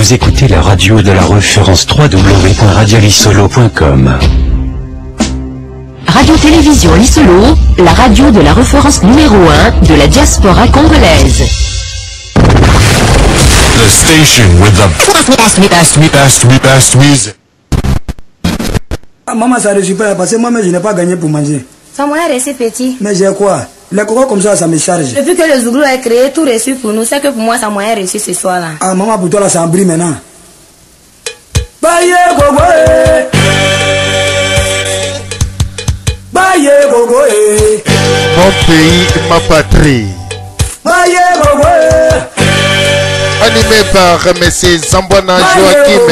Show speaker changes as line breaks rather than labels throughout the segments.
Vous écoutez la radio de la référence www.radiolisolo.com.
Radio-Télévision Lisolo, la radio de la référence numéro 1 de la diaspora congolaise.
The station with the best music.
Maman, ça ne réussit pas parce que moi-même je n'ai pas gagné pour manger.
Ça m'a reçu petit.
Mais j'ai quoi? Les cocos comme ça me charge.
Depuis que le Zouglou a créé tout reçu pour nous, c'est que pour moi ça m'a reçu ce soir-là.
Ah maman, pour toi là ça en brille maintenant. Baye gogo Baye gogo
Mon pays, ma patrie.
Baye gogo
Animé par M. Zambwana Joachim.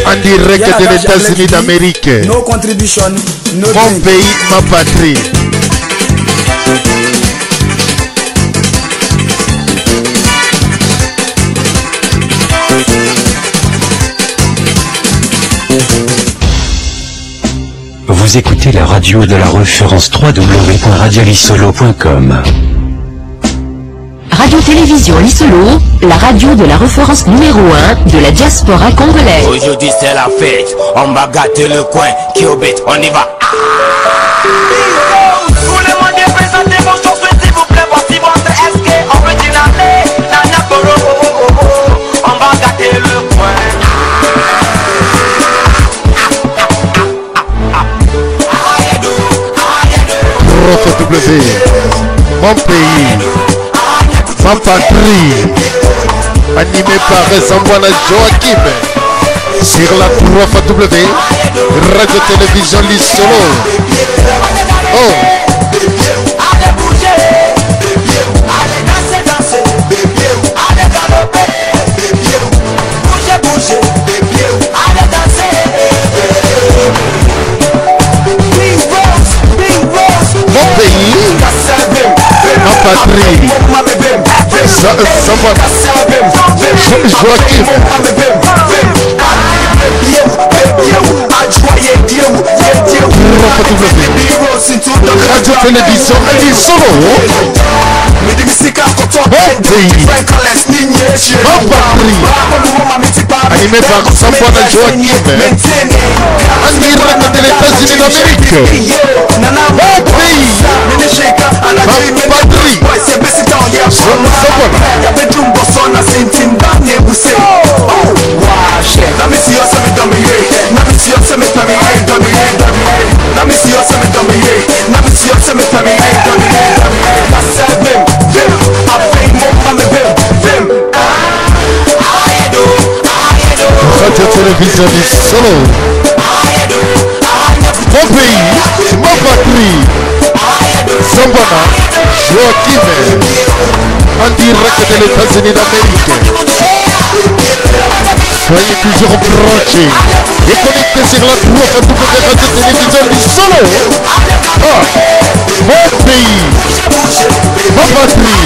En direct de l'États-Unis d'Amérique.
No contribution, no
Mon
drink.
pays, ma patrie.
Vous écoutez la radio de la référence www.radiolisolo.com.
Radio-Télévision Lisolo, la radio de la référence numéro 1 de la diaspora congolaise.
Aujourd'hui c'est la fête, on va gâter le coin, qui obète, on y va. Vous le monde est présenté, vos choses, s'il vous plaît, voici votre SK original, Nana Koro, on va gâter le coin.
W, mon pays, ma patrie, animé par Zambwana Joachim, sur la 3W, Radio-Télévision Lisolo. Oh! Mon pays, ma patrie, Zambwana Joachim. Radio-Télévision Lisolo. Mon pays, ma patrie, animé par Zambwana Joachim, en direct de l'États-Unis d'Amérique. Mon pays, ma patrie, Radio-Télévision Lisolo. Mon pays, ma patrie, Zambwana Joachim, en direct de l'États-Unis d'Amérique. Soyez toujours branchés et connectés sur la 3W Radio-Télévision Lisolo. Ah, mon pays, ma patrie.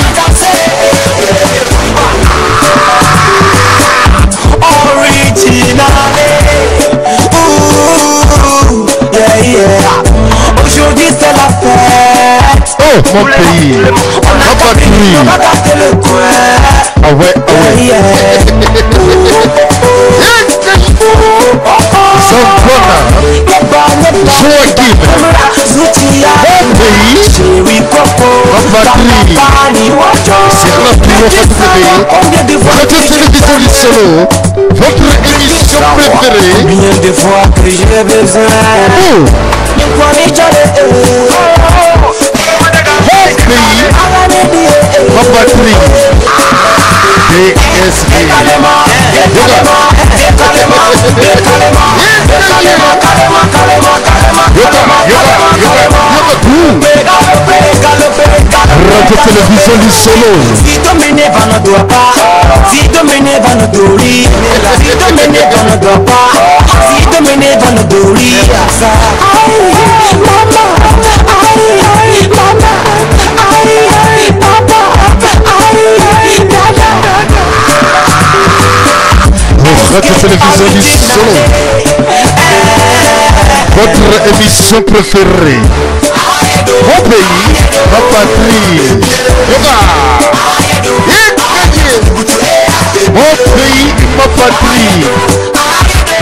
Aujourd'hui c'est la fête.
Oh, mon pays, ma patrie. Ah ouais, ah ouais. Zambwana Joachim, mon pays, ma patrie. C'est la 3W Radio-Télévision Lisolo, votre émission préférée.
Bien de fois que j'ai besoin.
Oh,
Mon
pays, ma patrie. DSB. Radio-Télévision Lisolo.
Si Domine va ne doit pas, si Domine va ne doit, si Domine va ne doit pas, si Domine va ne doit, ça. Mama, mama, papa,
Radio-Télévision Lisolo, votre émission préférée. Mon pays, ma patrie. Mon Mon pays, ma patrie.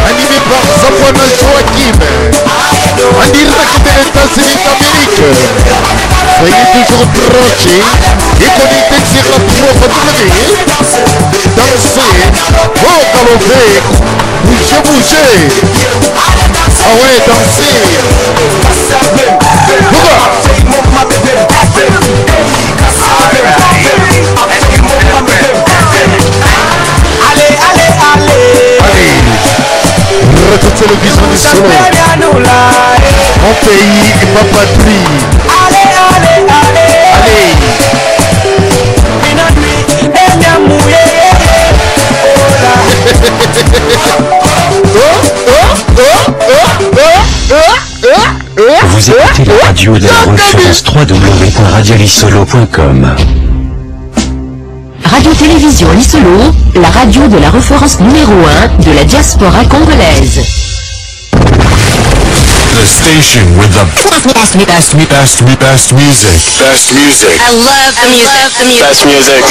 Animé par Zamwana Joachim. En direct des États-Unis d'Amérique. Soyez toujours branchés et connectés sur la www. Dansez, regardez, bougez. Ah ouais, dansez. Allez. Radio Télévision du Solo. Mon pays et ma patrie. Allez.
Vous écoutez la radio de la référence www.radiolisolo.com.
Radio-Télévision Lisolo, la radio de la référence numéro 1 de la diaspora congolaise.
The station with the best music. Best music.
I love the music. Best music.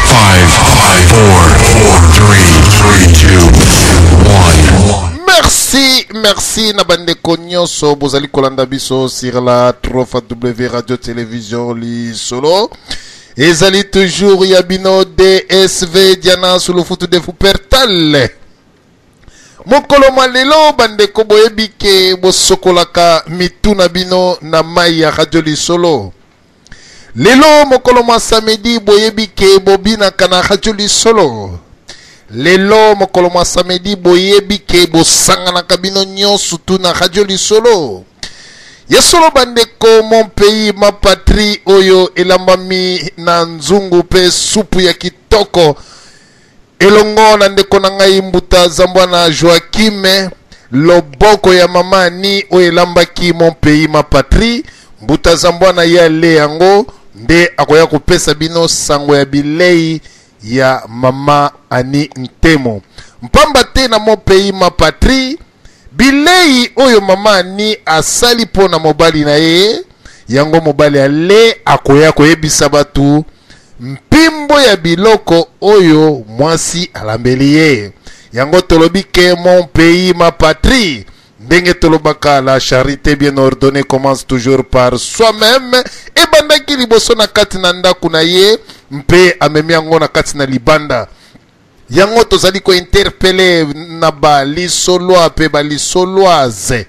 5, 4, 3, 2, 1.
Merci Nabandeko Nyonso Bozali Kolanda Biso sur la www Radio Télévision Lisolo. Ezali toujours Yabino DSV Diana sous le foot de Foupertal. Mokolo malelo bandeko boyebike bosokolaka mituna bino na mai ya Radio Lisolo. Lelo mokolo ma samedi boyebike bobina kana Radio Lisolo. Lelo mokolo ma samedi boyebike bosangana kabino nyonso tu na Radio Lisolo. Yesolo bandeko mon pays ma patrie oyo elambami na nzungu pe supu ya kitoko. Elongo na ndeko na ngai mbuta Zamwana Joachim loboko ya mama ni oyo elambaki mon pays ma patrie. Mbuta Zamwana ya le yango nde akoya kopesa bino sango ya bilei ya mama Ani Ntemo. Mpamba te na mon pays ma patrie. Bilei oyo mama ni asali po na mobali na ye. Yango mobali ale akoya koyebisa batu mpimbo ya biloko oyo mwasi alambeli ye. Yango tolobi ke mon pays ma patrie. Ndenge tolobaka la charité bien ordonnée commence toujours par soi-même. E bandaki liboso na kati na ndaku na ye mpe amemi yango na kati na libanda. Yango tozali ko interpeller na ba lisoloa pe ba lisoloise.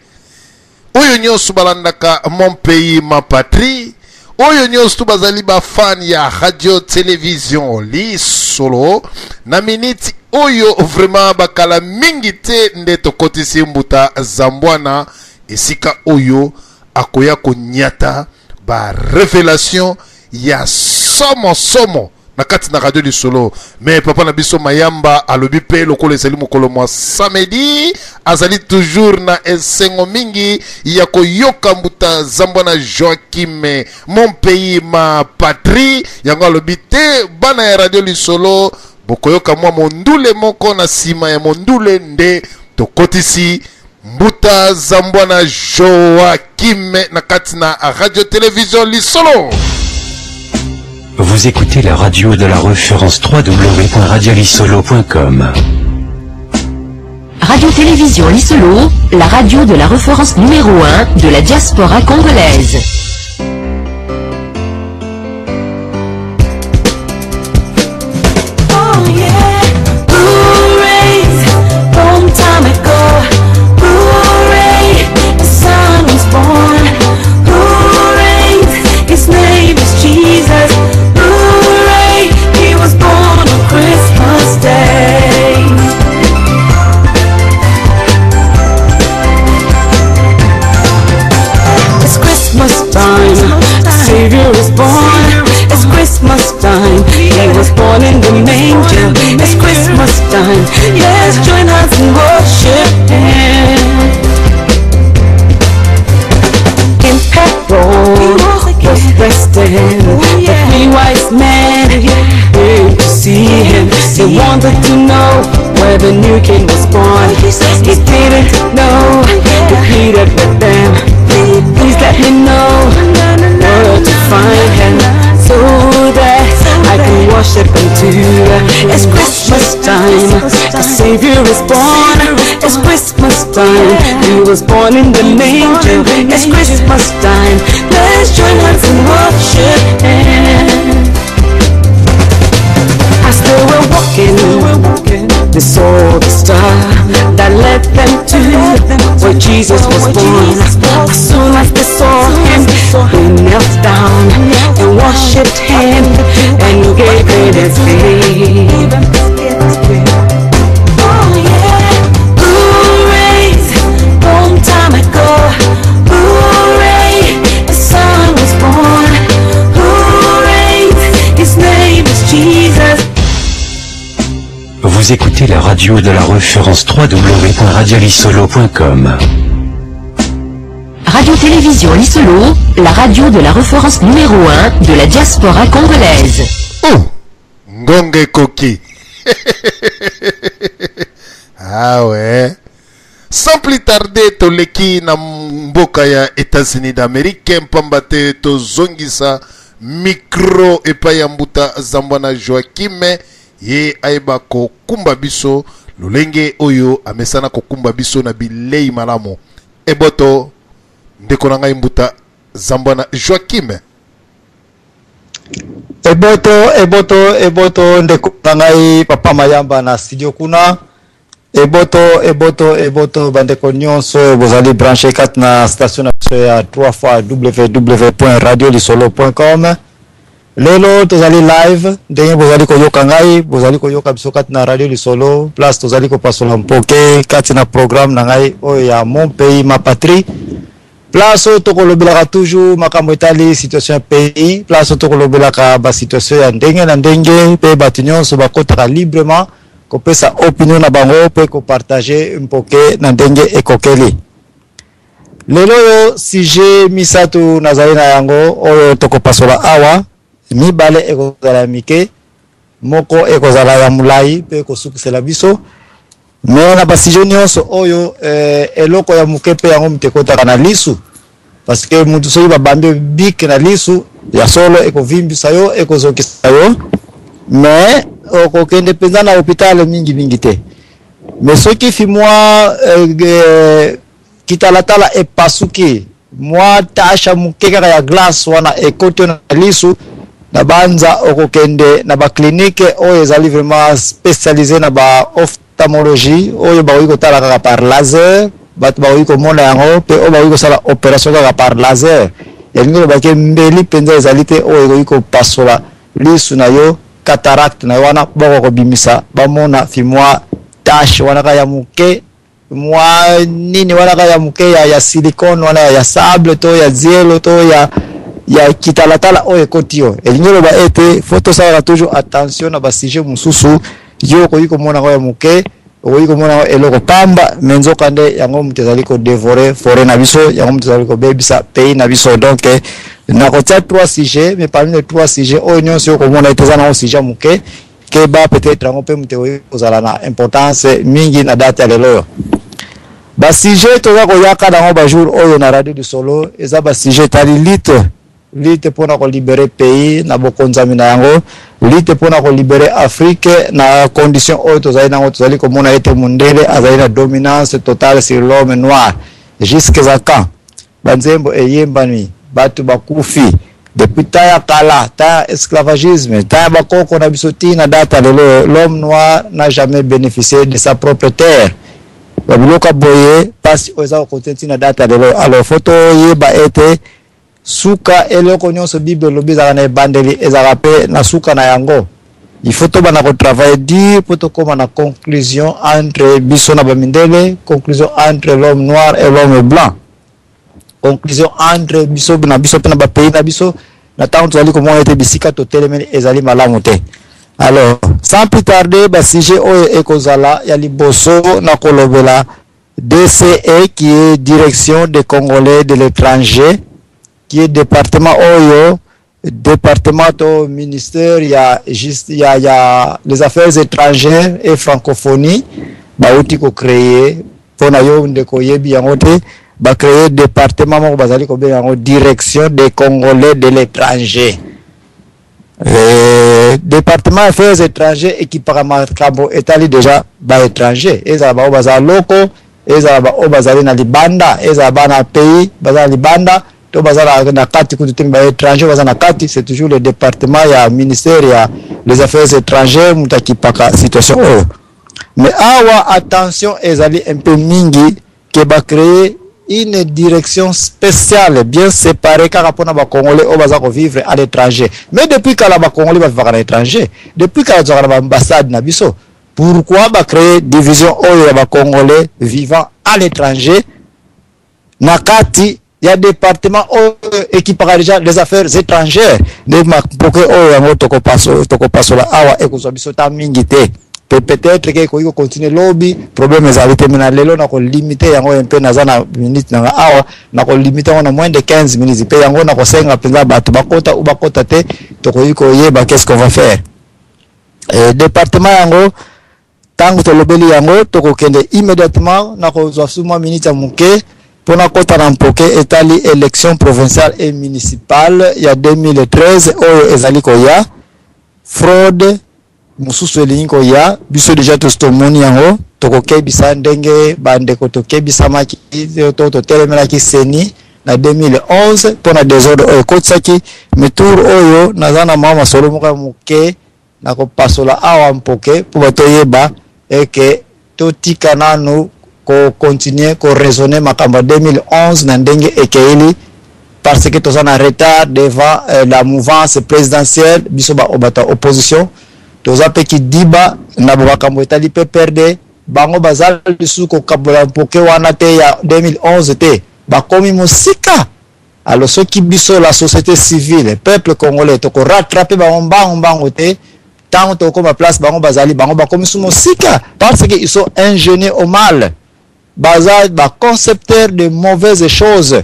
Oyo nyonso balandaka mon pays ma patrie. Oyo nyonso bazali ba fan ya Radio Télévision Lisolo. Na minute oyo vraiment bakala mingi te nde tokotisi mbuta Zamwana esika oyo akoya konyata ba révélation ya somo na kati na Radio Lisolo. Mais papa na biso mayamba alobi pe lokolo ezali mokolo mwa samedi azali toujours na esengo mingi ya koyoka mbuta Zamwana Joachim mon pays ma patrie. Yango alobi te bana ya Radio Lisolo bokoyoka mwa mondule moko na sima ya mondule nde tokotisi mbuta Zamwana Joachim na kati na Radio Télévision Lisolo.
Vous écoutez la radio de la référence www.radiolisolo.com.
Radio-Télévision Lisolo, la radio de la référence numéro 1 de la diaspora congolaise.
Savior is born. It's Christmas time. He was born in the manger. It's Christmas time. Let's join hands and worship Him. In Herod was resting. The 3 wise men came to see Him. They wanted to know where the new King was born. He didn't know. He pleaded with them. Please let me know. Savior is born. It's Christmas time. He was born in the manger. It's Christmas time. Let's join hands and worship Him. As they were walking, they saw the star that led them to where Jesus was born. As soon as they saw Him, they knelt down and worshipped Him and gave Him His faith. Oh yeah, hooray! Long time ago, hooray! The Son was born. Hooray! His name is Jesus.
Vous écoutez la radio de la référence www.radiolisolo.com.
Radio-Télévision Lisolo, la radio de la référence numéro 1 de la diaspora congolaise.
Oh, Ngonge Koki. Ah ouais. Sans plus tarder, toleki na mboka ya États-Unis d'Amérique, mpambate to zongisa micro epa mbuta zambwana Joachim ye aiba ko kumba biso lolenge oyo amesana ko kumba biso na bilei malamu. Eboto ndeko na ngai mbuta zambwana Joachim.
Eboto ndeko na ngai papa mayamba na studio kuna. Eboto bandeko nyonso bozali branché kat na station ya 3 www.radiolisolo.com. Lelo tozali live ndenge bozali koyoka ngai bozali koyoka biso kat na Radio Lisolo plus tozali ko pasola mpoke kat na programme na ngai oyo ya mon pays ma patrie. Place tokolobelaka toujours makambo etali situation ya pays, place tokolobelaka ba situation ya ndenge na ndenge pe bato nyonso bakotaka librement kopesa opinion na bango pe ko partager mpoke na ndenge ekokeli. Lelo yo sujet misatu nazali na yango oyo tokopasola awa mibale ekozala mike moko ekozala ya mulai pe kosukisela biso me na basujet nyonso oyo eloko ya muke pe yango mutekotaka na lisu parce que mutu soki babambi bik na lisu ya solo ekovimbisa yo ekozokisa yo me okokende penza na hôpital mingi te me soki fi mwa kitalatala epasuki mwa tasha muke kaka ya glace wana ekote na lisu na banza okokende na ba clinique oyo ezali vraiment spécialisé na ba ophtalmologie oyo bakoki kotala kaka par laser bato bakoki komona yango pe oyo bakoki kosala opération kaka par laser yalingi lobaki mbeli mpenza ezali te oyo ekoki kopasola lisu na yo cataracte na yo wana boko kobimisa bamona fi mwa tache wana kaka ya muke mwa nini wana kaka ya muke ya silicone wana ya sable to ya zielo to ya kitalatala oyo ekoti yo elingi loba ete foto sala toujours attention na ba sujet mususu yo koyi komona ko ya muke oyi komona eloko pamba menzoka nde yango mutezali ko dévorer forêt na biso yango mutezali ko bebisa pays na biso donc na kotia 3 sujets mais parmi les 3 sujets oyo nyonso yo komona eteza na sujet muke ke ba peut-être yango pe muteoyi kozala na importance mingi na date ya lelo ba sujet toza koyaka nango ba jour oyo na Radio Lisolo eza ba sujet tali lite pona ko libérer pays na bokonzami na yango lite pona ko libérer Afrique na condition oyo tozali nango tozali komona ete mundele azali na dominance totale sur l'homme noir jusqu'à quand banzembo eyembani batu bakufi depuis taya kala taya esclavagisme taya bakoko na bisoti na data lelo l'homme noir n'a jamais bénéficié de sa propre terre babiloka boye pasi oza kontenti na data lelo alors photo yeba ete suka eloko nyonso bible lobi ezaka na ebandeli ezaka pe na suka na yango il faut to bana ko travailler dur pour to koma na conclusion entre biso na bamindele conclusion entre l'homme noir et l'homme blanc conclusion entre biso na biso pe na ba pays na biso na tanto tozali komona ete bisika to telemeni ezali malamu te. Alors sans plus tarder ba sujet oyo ekozala ya liboso na kolobela DCE qui est direction des Congolais de l'étranger qui est département oyo département au ministère il y a les affaires étrangères et francophonie bauti ko créer pona yo ndeko yebi yango te ba créer département moko bazali ko be yango direction des Congolais de l'étranger département affaires étrangères équiparama kambo etali déjà ba étranger eza ba obaza loko eza ba obazali na libanda eza ba na pays baza libanda to baza na kati kutumba étranger baza na kati c'est toujours le département ya ministère ya les affaires étrangères mutakipaka situation mais awa attention ezali un peu mingi que ba créer une direction spéciale bien séparée car rapport à Congolais au bazar vivre à l'étranger. Mais depuis que la Congolais va vivre à l'étranger, depuis que la ambassade na biso, pourquoi ba créer division au ya Congolais vivant à l'étranger? Nakati il y a département équipera déjà les affaires étrangères. Ne ma poke o ya toko paso la awa e ko biso ta mingite. Peut-être que ko continue lobby problème za terminal lelo na ko limiter yango un peu na zana minute na awa na ko limiter on moins de 15 minutes pe yango na ko senga penza batu bakota te to ko yeba qu'est-ce qu'on va faire département yango tango to lobeli yango to ko kende immédiatement na ko zo suma minute muke pona kota na mpoke etali élection provinciale et municipale ya 2013 oyo ezali ko ya fraude mususu elingo ya biso déjà tostomoni yango tokokebisa ndenge bandeko tokebisamaki to telemelaki seni na 2011 pona désordre oyo kotsaki metour oyo nazana mama solo moka muke na kopasola awa mpoke po batoyeba eke totika nanu ko continuer ko raisonner makamba 2011 na ndenge ekeili parce que toza na retard devant la mouvance présidentielle biso ba obata opposition toza peki diba na bakambo etali pe perde bango bazal suko kabola mpoke wana te ya 2011 te bakomi musika alors ceux qui biso la société civile peuple congolais to ko rattraper bango te tant to ko ma place bango bazali bango bakomi musika parce que ils sont ingénieux au mal bazal ba concepteur de mauvaises choses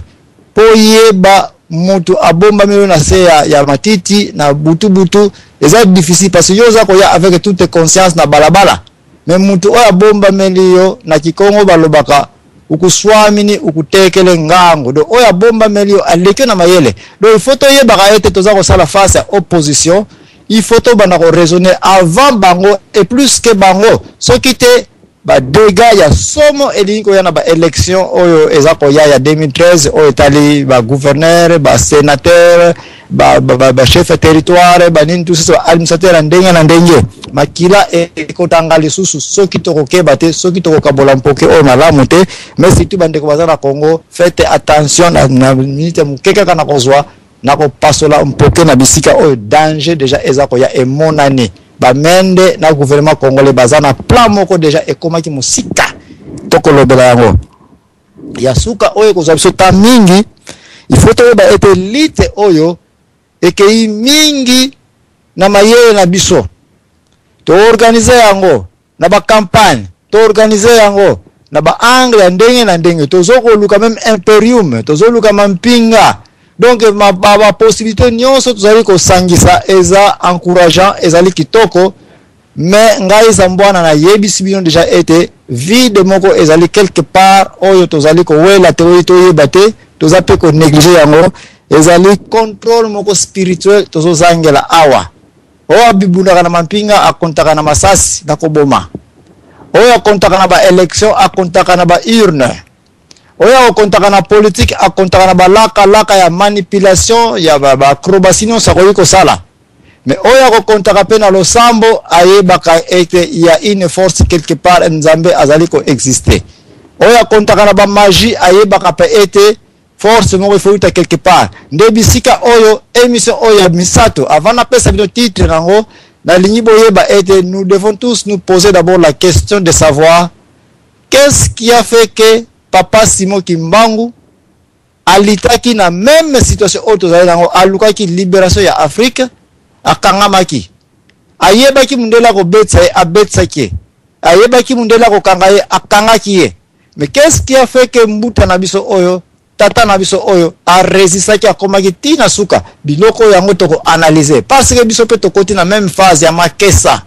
poyeba mutu abomba melo na se ya matiti na butu eza difficile parce que yoza ko ya avec toute conscience na balabala mais mutu oya bomba melio na kikongo balobaka ukuswamini ukutekele ngango do oya bomba melio aleke na mayele do il faut to yeba ete toza ko sala face à opposition il faut to bana ko raisonner avant bango et plus que bango so kite ba dégâts ya somo elingo ya na ba élection oyo ezako ya 2013 oyo tali ba gouverneur ba sénateur ba chef de territoire ba nini tout ça administrateur ndenge makila ekotanga lisusu soki tokokeba te soki tokokabola mpoke oyo malamu te mais surtout bandeko baza na Congo faites attention na minute mukeka kana kozwa na ko pasola mpoke na bisika oyo danger déjà ezako ya emonani bamende na gouvernement congolais bazana plan moko déjà ekomaki musika tokolobela yango ya suka oyo kozwa biso ta mingi il faut to ba ete lite oyo ekei mingi na mayele na biso to organiser yango na ba campagne to organiser yango na ba angle ya ndenge na ndenge tozoko luka même imperium tozoluka mampinga donc ma possibilité nyonso tozali ko sangisa eza encourageant ezali kitoko mais ngai zambwana na yebisi bino déjà été vide moko ezali quelque part oyo tozali ko wela te to yebate tozape ko négliger yango ezali contrôle moko spirituel tozozangela awa o abibunda kana mampinga akontaka na masasi na koboma o akontaka na ba élection akontaka na ba urne oya okontaka na politique akontaka na balaka ya manipulation ya ba acrobatie non sakoyi ko sala mais oya okontaka pe na losambo ayebaka ete il y a une force quelque part nzambe azali ko exister oya okontaka na ba magie ayebaka pe ete force moko ifuta quelque part ndebisika oyo émission oyo misato avant na pesa bino titre nango na lingi boyeba ete nous devons tous nous poser d'abord la question de savoir qu'est-ce qui a fait que Papa Simon Kimbangu alitaki na même situation auto za yango alukaki libération ya Afrique akangamaki ayebaki mundela ko betsa abetsaki ayebaki mundela ko kangaye akangaki ye mais qu'est-ce qui a fait que mbuta na biso oyo tata na biso oyo a résisaki akomaki tina suka biloko yango toko analyser parce que biso pe tokoti na même phase ya makesa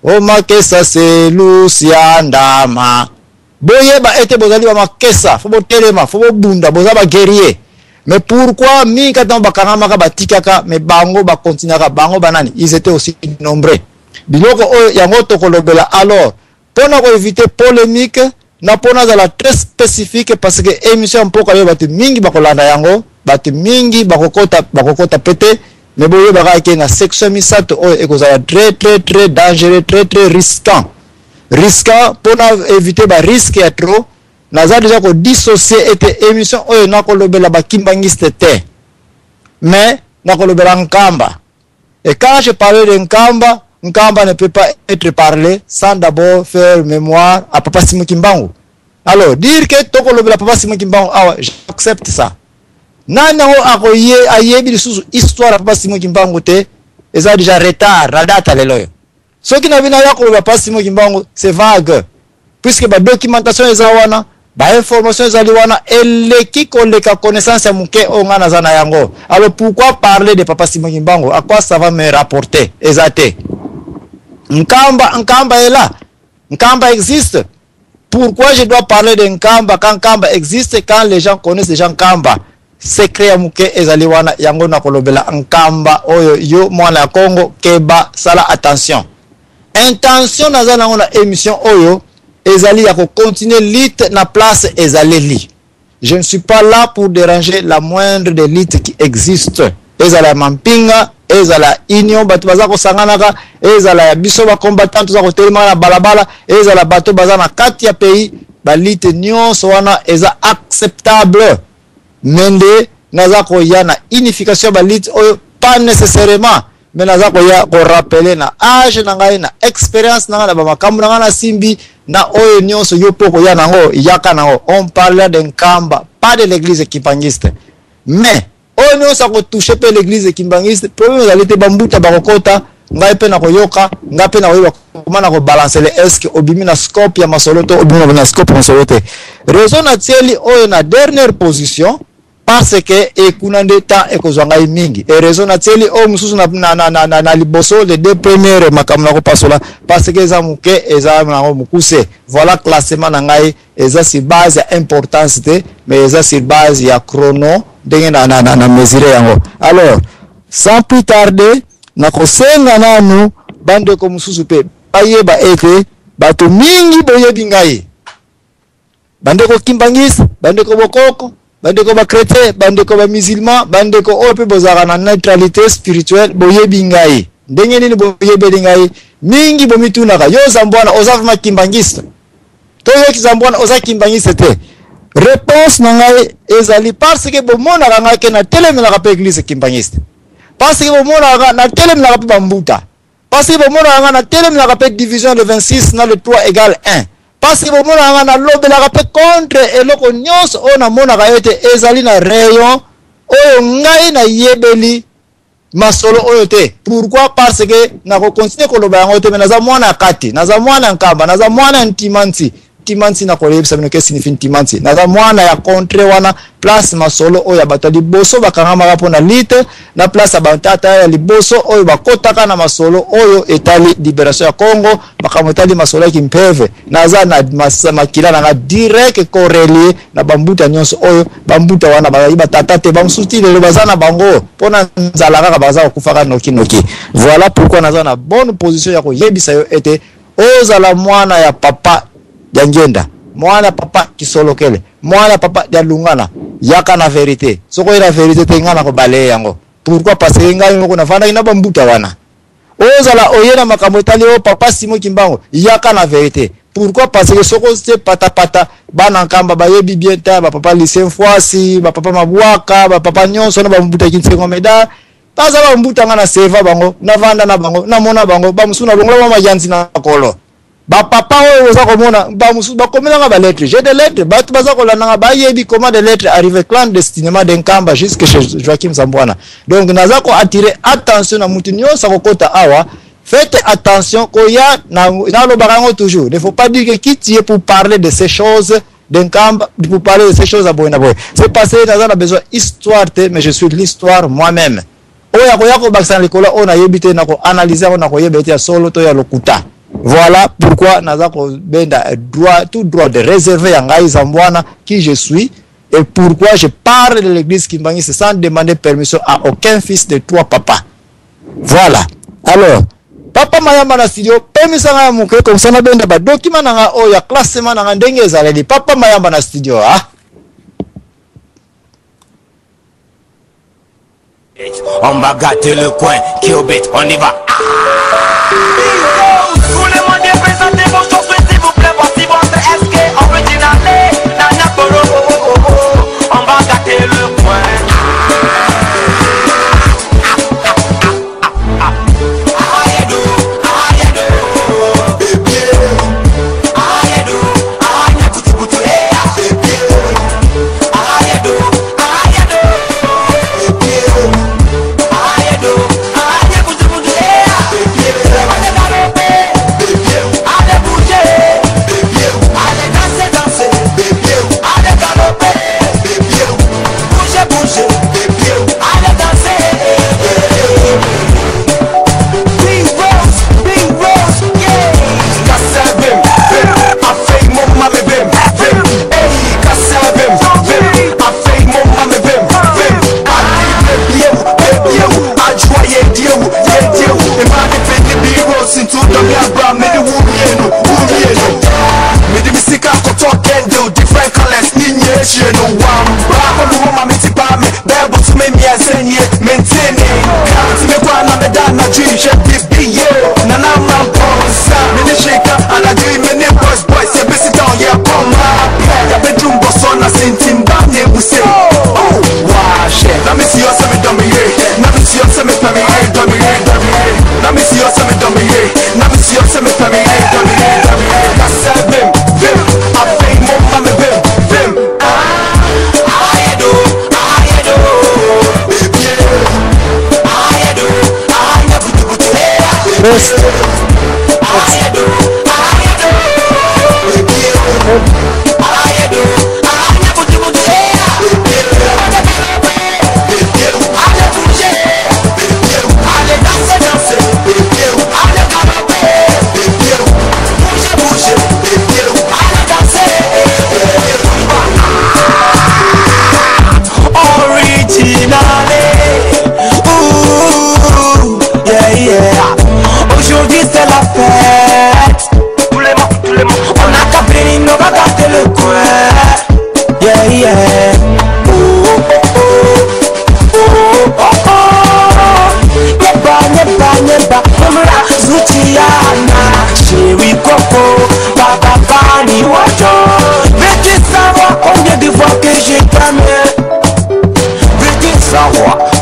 o makesa c'est Lucia Ndama boye ba ete bozali ba makesa fo botelema fo bobunda bozaba guerrier Mais pourquoi mi katan bakanga ka batikaka mais bango ba continuera bango banani ils étaient aussi nombreux. Biloko yango tokolobela alors pour éviter polémique na pona la très spécifique parce que émission mpoka yo batu mingi bakolanda yango batu mingi bakokota pété mais boye bakake na section misato ekozala très dangereux très risquant pour éviter ba risque ya trop naza déjà ko dissocier était émission na kolobela ba kimbangiste te mais na kolobela nkamba et quand je parlais de nkamba ne peut pas être parlé sans d'abord faire mémoire à Papa Simon Kimbangu. Alors, dire que toko lobela Papa Simon Kimbangu, j'accepte ça. Nana ho akoye ayebi lisusu histoire à Papa Simon Kimbangu te, eza déjà retard, la date leloyo. Ce qui n'a vina yako lobela Papa Simon Kimbangu, c'est vague. Puisque ba documentation eza wana, ba information eza wana, eleki koleka connaissance ya muke ongana zana yango. Alors pourquoi parler de Papa Simon Kimbangu? À quoi ça va me rapporter? Ezate. Nkamba est là. Nkamba existe. Pourquoi je dois parler de Nkamba quand Nkamba existe, quand les gens connaissent déjà Nkamba? Secret ya muke ezaliwana yango na kolobela Nkamba oyo yo mwana Congo keba sala attention. Intention nazana ngona émission oyo ezali ya ko continuer lit na place ezali li. Je ne suis pas là pour déranger la moindre des lites qui existe. Ezala mampinga ezala union bato baza ko sanganaka ezala ya biso ba combattant za ko telema na balabala ezala bato baza na kati ya pays balite nyonso wana eza acceptable mende naza ko ya na unification balite oyo pas nécessairement mais naza ko ya ko rappeler na âge na ngai na expérience na ba makambu na na simbi na oyo nyonso yo poko ya nango yaka nango. On parle de Nkamba, pas de l'église kimbangiste, mais on ne s'est touché pas l'église kimbangiste. Premier allait te bambuta bakokota ngai pe na koyoka ngai pe na koyoka comment na ko balancer les est obimi na scope ya masoloto obimi na scope masolote raison na tieli oyo na dernière position parce que ekunande temps ekozwanga mingi et raison na tieli o mususu na liboso les deux premières makamna ko pasola parce que eza muke eza na mukuse. Voilà classement na ngai eza si base ya importance te mais eza si base ya chrono ndenge na mesurer yango. Alors sans plus tarder na kosenga nanu bande ko mususu pe ayeba ete bato mingi boyebi ngai bande ko kimbangis bande ko bokoko bande ko ba chrétien bande ko ba musulman bande ko ope bozara na neutralité spirituelle boyebi ngai ndenge nini boyebi ngai mingi bomituna ka yo zambwana ozavuma kimbangista to yo kizambwana oza kimbangista te. Réponse na ngai ezali parce que bomona nga ke na telemela ka pe église kimbangista parce que bomona na telemela ka pe bambuta parce que bomona nga na telemela ka pe division de 26 na le 3 égale 1 parce que bomona nga na lobela ka pe contre eloko nyonso ona mona ka yote ezali na rayon oyo ngai na yebeli masolo oyo te. Pourquoi? Parce que na ko continuer ko loba yango te mais naza mwana kati naza mwana Nkamba naza mwana ntimanti timanti na kolebisa bino ke signifie timanti naza mwana ya contre wana place masolo oyo bato liboso bakanga maka na lite na place batata ya liboso oyo bakotaka na masolo oyo etali libération ya Congo bakamotali masolo ya kimpeve naza na makila na direct corrélé na bambuta nyonso oyo bambuta wana ba tata te bamsuti le bazana bango pona nzala kaka baza kufaka noki. Voilà pourquoi naza na bonne position ya ko yebisa yo ete ozala mwana ya papa Yangenda, mwana papa kisolokele, mwana papa ya lungana, yaka na vérité. Soko ina vérité te ngana ko balaye yango. Pourquoi? Parce que ngai moko na fanda ina bambuta wana. Ozala oyena makambo etali o Papa Simon Kimbangu, yaka na vérité. Pourquoi? Parce que soko te pata bana Nkamba bayebi bien ta ba papa lycée Fwasi, ba papa Mabwaka, ba papa nyonso na bambuta kinsengo meda. Paza bambuta ngana seva bango, na vanda na bango, na mona bango, ba musuna bongola ma yanzi na kolo. Ba papa oyo oza komona ba musu ba komela nga ba lettre j'ai des lettres ba tu baza kolana nga ba yebi comment des lettres arriver clandestinement de Nkamba jusque chez Joachim Zambwana. Donc naza ko attirer attention na mutu nyonso kokota awa. Faites attention ko ya na lo barango toujours. Il ne faut pas dire que qui tu es pour parler de ces choses de Nkamba pour parler de ces choses à Boyna Boy. C'est passé naza na besoin histoire mais je suis l'histoire moi-même. Oya ko ya ko baksan likola ona yebite na ko analyser ona ko yebite ya solo to ya lokuta. Voilà pourquoi naza ko benda droit tout droit de réserver ya ngai Zambwana qui je suis Et pourquoi je parle de l'église Kimbangi, c'est sans demander permission à aucun fils de toi, papa. Voilà. Alors, papa mayamba na studio, permission à mon cœur, comme ça, on a bien des documents, il y a classement, on a des papa mayamba na studio, hein.
On va gâter le coin, Kiobit, on y va. Tous les mois de présenter vos choses, s'il vous plaît, voici votre SK original. Nana Poro, on va gâter le coin.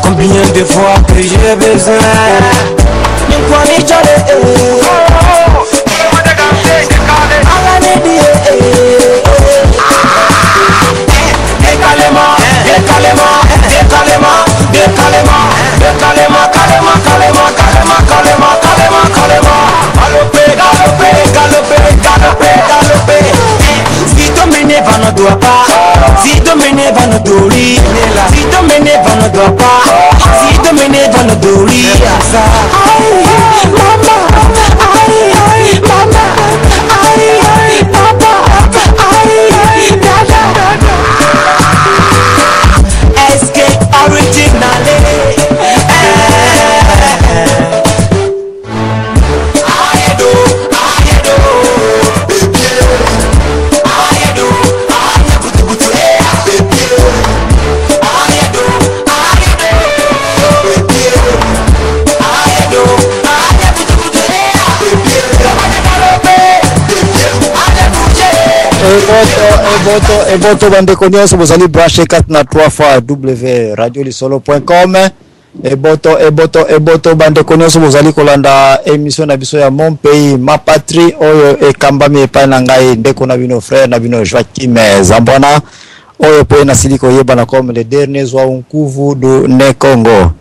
Combien de fois que j'ai besoin si domine vanno dori, si domine vanno dopa, si domine vanno dori. Mama, ai, mama, ai, papa, ai, dada. SK originale.
Et votre bande connaisse, vous allez brancher 4 na 3 fois www.radiolisolo.com. Et boto bande connaisse, vous allez kolanda émission na biso ya mon pays, ma patrie, oyo e kambami epai na ngai ndeko na bino frère na bino Joachim Zambona, oyo po na siliko yebana comme le dernier zwa unkuvu do ne Congo.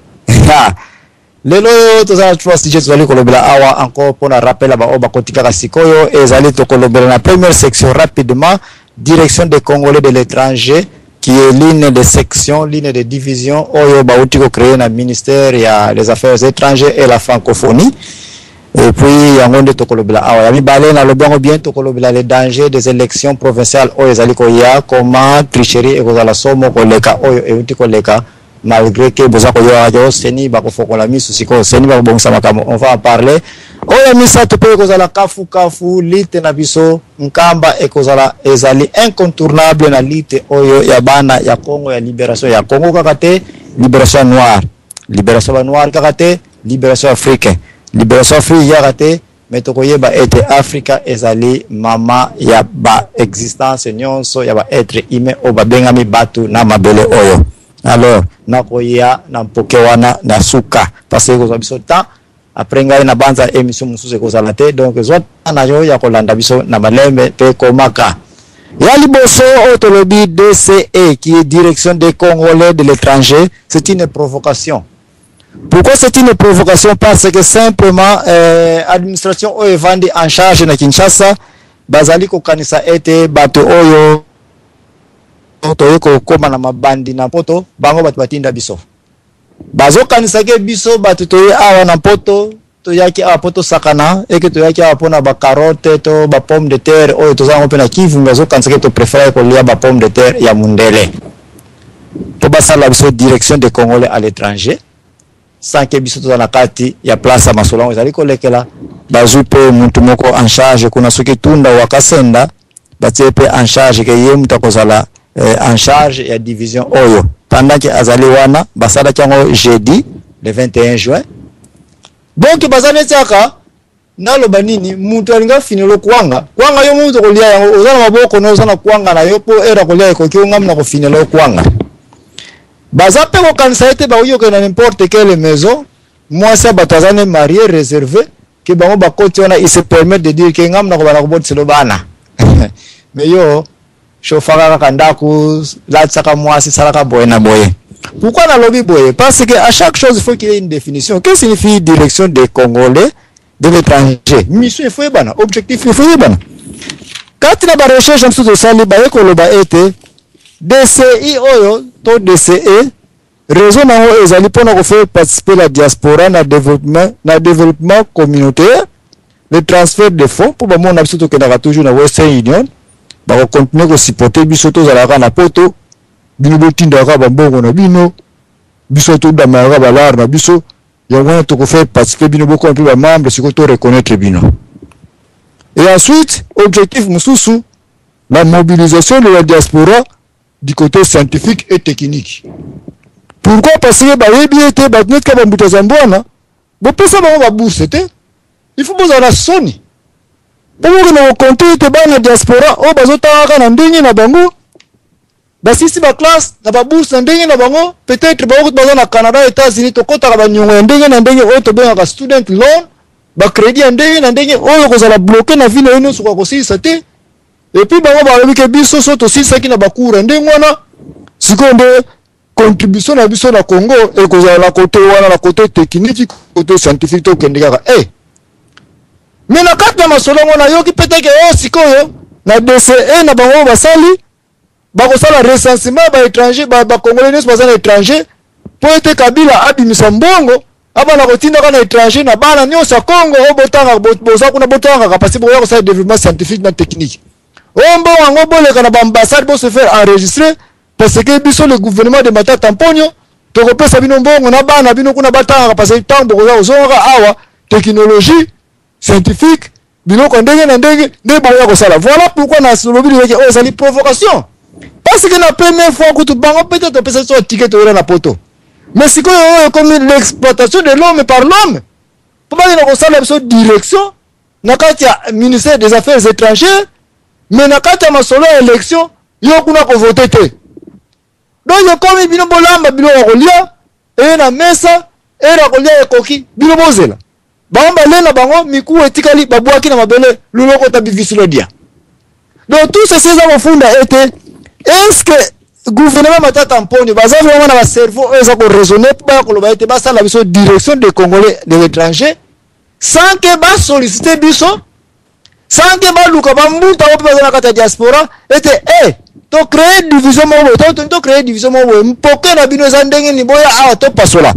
Lelo tozala 3 sujets tozali kolobela awa encore pour na rappel ba oba kotika sikoyo ezali to kolobela na première section rapidement direction des Congolais de l'étranger qui est ligne de section, ligne de division oyo ba utiko créer na ministère ya les affaires étrangères et la francophonie. Et Et puis yango nde tokolobela awa ya mibale na lobyango bien tokolobela les dangers des élections provinciales oyo ezali koya comment tricherie ekozala somo koleka oyo euti koleka malgré que boza koyoka yo seni bakofokola misu siko seni bakobongisa makambo on va en parler oyo misato pe ekozala kafu lite na biso nkamba ekozala ezali incontournable na lite oyo ya bana ya Congo ya libération ya Congo kaka te libération noire kaka te libération africaine libération africaine kaka te mais tokoyeba ete Africa ezali mama ya ba existence nyonso ya ba être humain o babengami batu na mabele oyo. Alors nakoya na mpoke wana na suka parce que kozwa biso temps après ngai na banza émission mususu ekozala te donc zwa na yo ya kolanda biso na malembe pe komaka ya liboso autolobi DCE qui est direction des Congolais de l'étranger. C'est une provocation. Pourquoi c'est une provocation? Parce que simplement administration oyo evandi en charge na Kinshasa bazali kokanisa ete bato oyo toyeko koma na mabandi na poto bango bato batinda biso bazo kanisa ke biso bato toye awa na poto toyaki awa poto sakana eke toyaki awa pona ba carotte to ba pomme de terre oyo tozango pe na Kivu bazo kanisa ke to préférer ko lia ba pomme de terre ya mundele to basala biso direction des Congolais à l'étranger sans que biso tozana kati ya place masolongo ezali kolekela bazu pe muntu moko en charge kuna soki tunda wakasenda batie pe en charge ke ye mutakozala en charge ya division oyo pendant que azali wana basala kyango jeudi le 21 juin donc bazane tsaka naloba nini muntu alinga finilo kwanga yo muntu kolia yango ozana maboko no ozana kwanga na yo po era kolia ekoki ngamna ko finilo kwanga bazape ko kanisa ete ba uyo na n'importe quelle maison moi ça batazane marié réservé que bango bakoti wana il se permet de dire que ngamna ko bana ko botselo bana mais yo chauffeur kandaku la tsaka mwasi salaka boye na boye. Pourquoi na lobby boye? Parce que à chaque chose il faut qu'il y ait une définition. Qu'est-ce que signifie direction des Congolais de l'étranger? Mission il faut bana, objectif il faut bana. Quand il y a ba recherche en dessous de ça li ba ko loba ete DCI oyo to DCE raison na ho ezali pona ko faire participer la diaspora na développement communautaire, le transfert de fonds pour ba mona biso to kenda toujours na Western Union. Ba continuer ko supporter biso to zalaka na poto bino botinda ka ba mbongo na bino biso to da mara ba lar na biso ya wana to ko faire participer bino boko mpe ba membre siko to reconnaître bino. Et ensuite objectif mususu la mobilisation de la diaspora du côté scientifique et technique. Pourquoi? Parce que ba yebi ete ba net ka ba mbuta zambwana bo pesa ba bourse te il faut boza na soni. Pour que compter te bana diaspora o bazotaka na ndenge na bango basisi ba classe na ba bourse na ndenge na bango peut-être ba baza na Canada États-Unis to kota ba nyongo ndenge na ndenge o to benga ka student loan ba crédit ndenge na ndenge o ko zala bloquer na ville eno suka ko sisa te et puis bango ba lobi ke biso so to sisa ki na bakura ndenge wana sikonde contribution na biso na Congo e ko zala côté wana na côté technique côté scientifique to kendika mais na kati ya masolongo na yoki peteke sikoyo na DCE na bango basali bakosala recensement ba étranger ba congolais nyonso baza na étranger po ete Kabila abimisa mbongo abana kotinda kana étranger na bana nyonso ya Congo obotanga boza kuna botanga kapasi boya kosala développement scientifique na technique ombo wango boleka na ambassade bo se faire enregistrer parce que biso le gouvernement de Matata Mponyo tokopesa bino mbongo na bana bino kuna batanga kapasi tango koza ozonga awa technologie scientifique biloko ndenge na ndenge ne boya ko sala. Voilà pourquoi na lobby yeke o sali provocation parce que na première fois que tu bango peut-être pesa so ticket to na poto mais si comme l'exploitation de l'homme par l'homme pour pas ko sala biso direction na kati ya ministère des affaires étrangères mais na kati ya masolo élection yo kuna ko voter te donc yo comme bino bolamba biloko ko lia e na mesa e na ko lia ekoki bino bozela bamba lena bango miku etikali babwaki na mabele luloko tabivisilo dia. Donc tout ces amofunda était est-ce que gouvernement Matata Mponyo baza vraiment na ba cerveau eza ko raisonner ba ko loba ete basa la biso direction des Congolais de l'étranger sans que ba solliciter biso sans que ba luka ba mbuta ope baza na kata diaspora était to créer division mo to créer division mo mpoke na bino za ndenge ni boya awa to pasola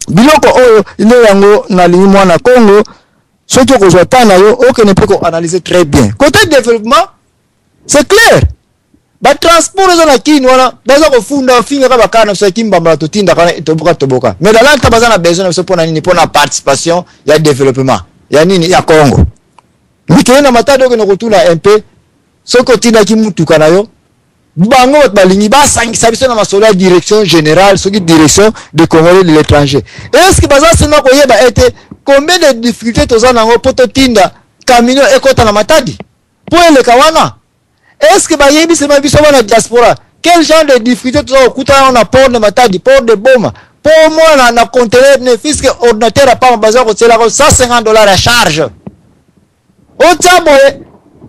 biloko oyo ile yango na lingi mwana Congo Ce qui est on ne peut analyser très bien. Côté développement, c'est clair. Le transport est là qui nous a mais dans l'autre, on a besoin de la participation, il y a développement. Il y a Congo. Mais quand on a un peu, ce côté qui est bango balingi ba sangisa biso na masolo ya direction générale soki direction de Congolais de l'étranger. Est-ce que baza sema ko yeba ete combien de difficultés toza nango poto tinda camion ekota na matadi po ele kawana? Est-ce que ba yebi sema biso na diaspora quel genre de difficultés toza okuta na port de matadi, port de Boma, pour moi na conteneur ne fisque ordinateur a pas baza ko tsela ko $150 à charge. O tabo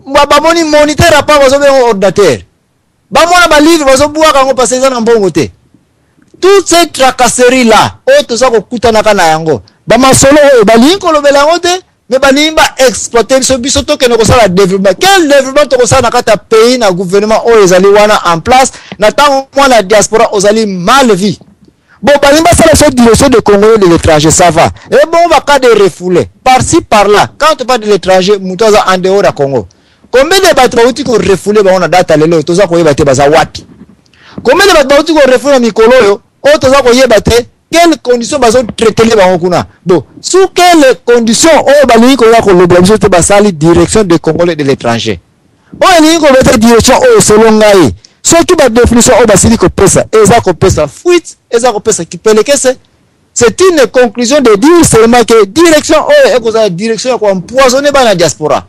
ba moni moniteur a pas baza ko ordinateur. Bamona ba livre bazobuwa kango passer na mbongo te. Toutes ces tracasseries là, to za ko kutana kana yango. Ba masolo ba linko lobela ngote, mais ba nimba exploiter so biso to ke no kosala développement. Quel développement to kosala na kata pays na gouvernement o ezali wana en place, na tango moi la diaspora ozali mal vie. Bon ba nimba sala so direction de Congolais de l'étranger ça va. Et bon va cas de refouler par-ci par-là. Quand on parle de l'étranger, mutoza en dehors du Congo. Combien de bateaux bauti ko refoulé ba on a data lelo toza ko yeba te baza wapi? Combien de bateaux bauti ko refoulé mikolo yo o toza ko yeba te quelles conditions bazo traiter les bango kuna? Bon, sous quelles conditions o bali ko ya ko lobla te basali direction de Congolais de l'étranger. O eli ko bete direction o selon ngai. Surtout ba définition o basili ko pesa, eza ko pesa fuite, eza ko pesa kipelekese. C'est une conclusion de dire seulement que direction o e ko za direction ko empoisonner ba na diaspora.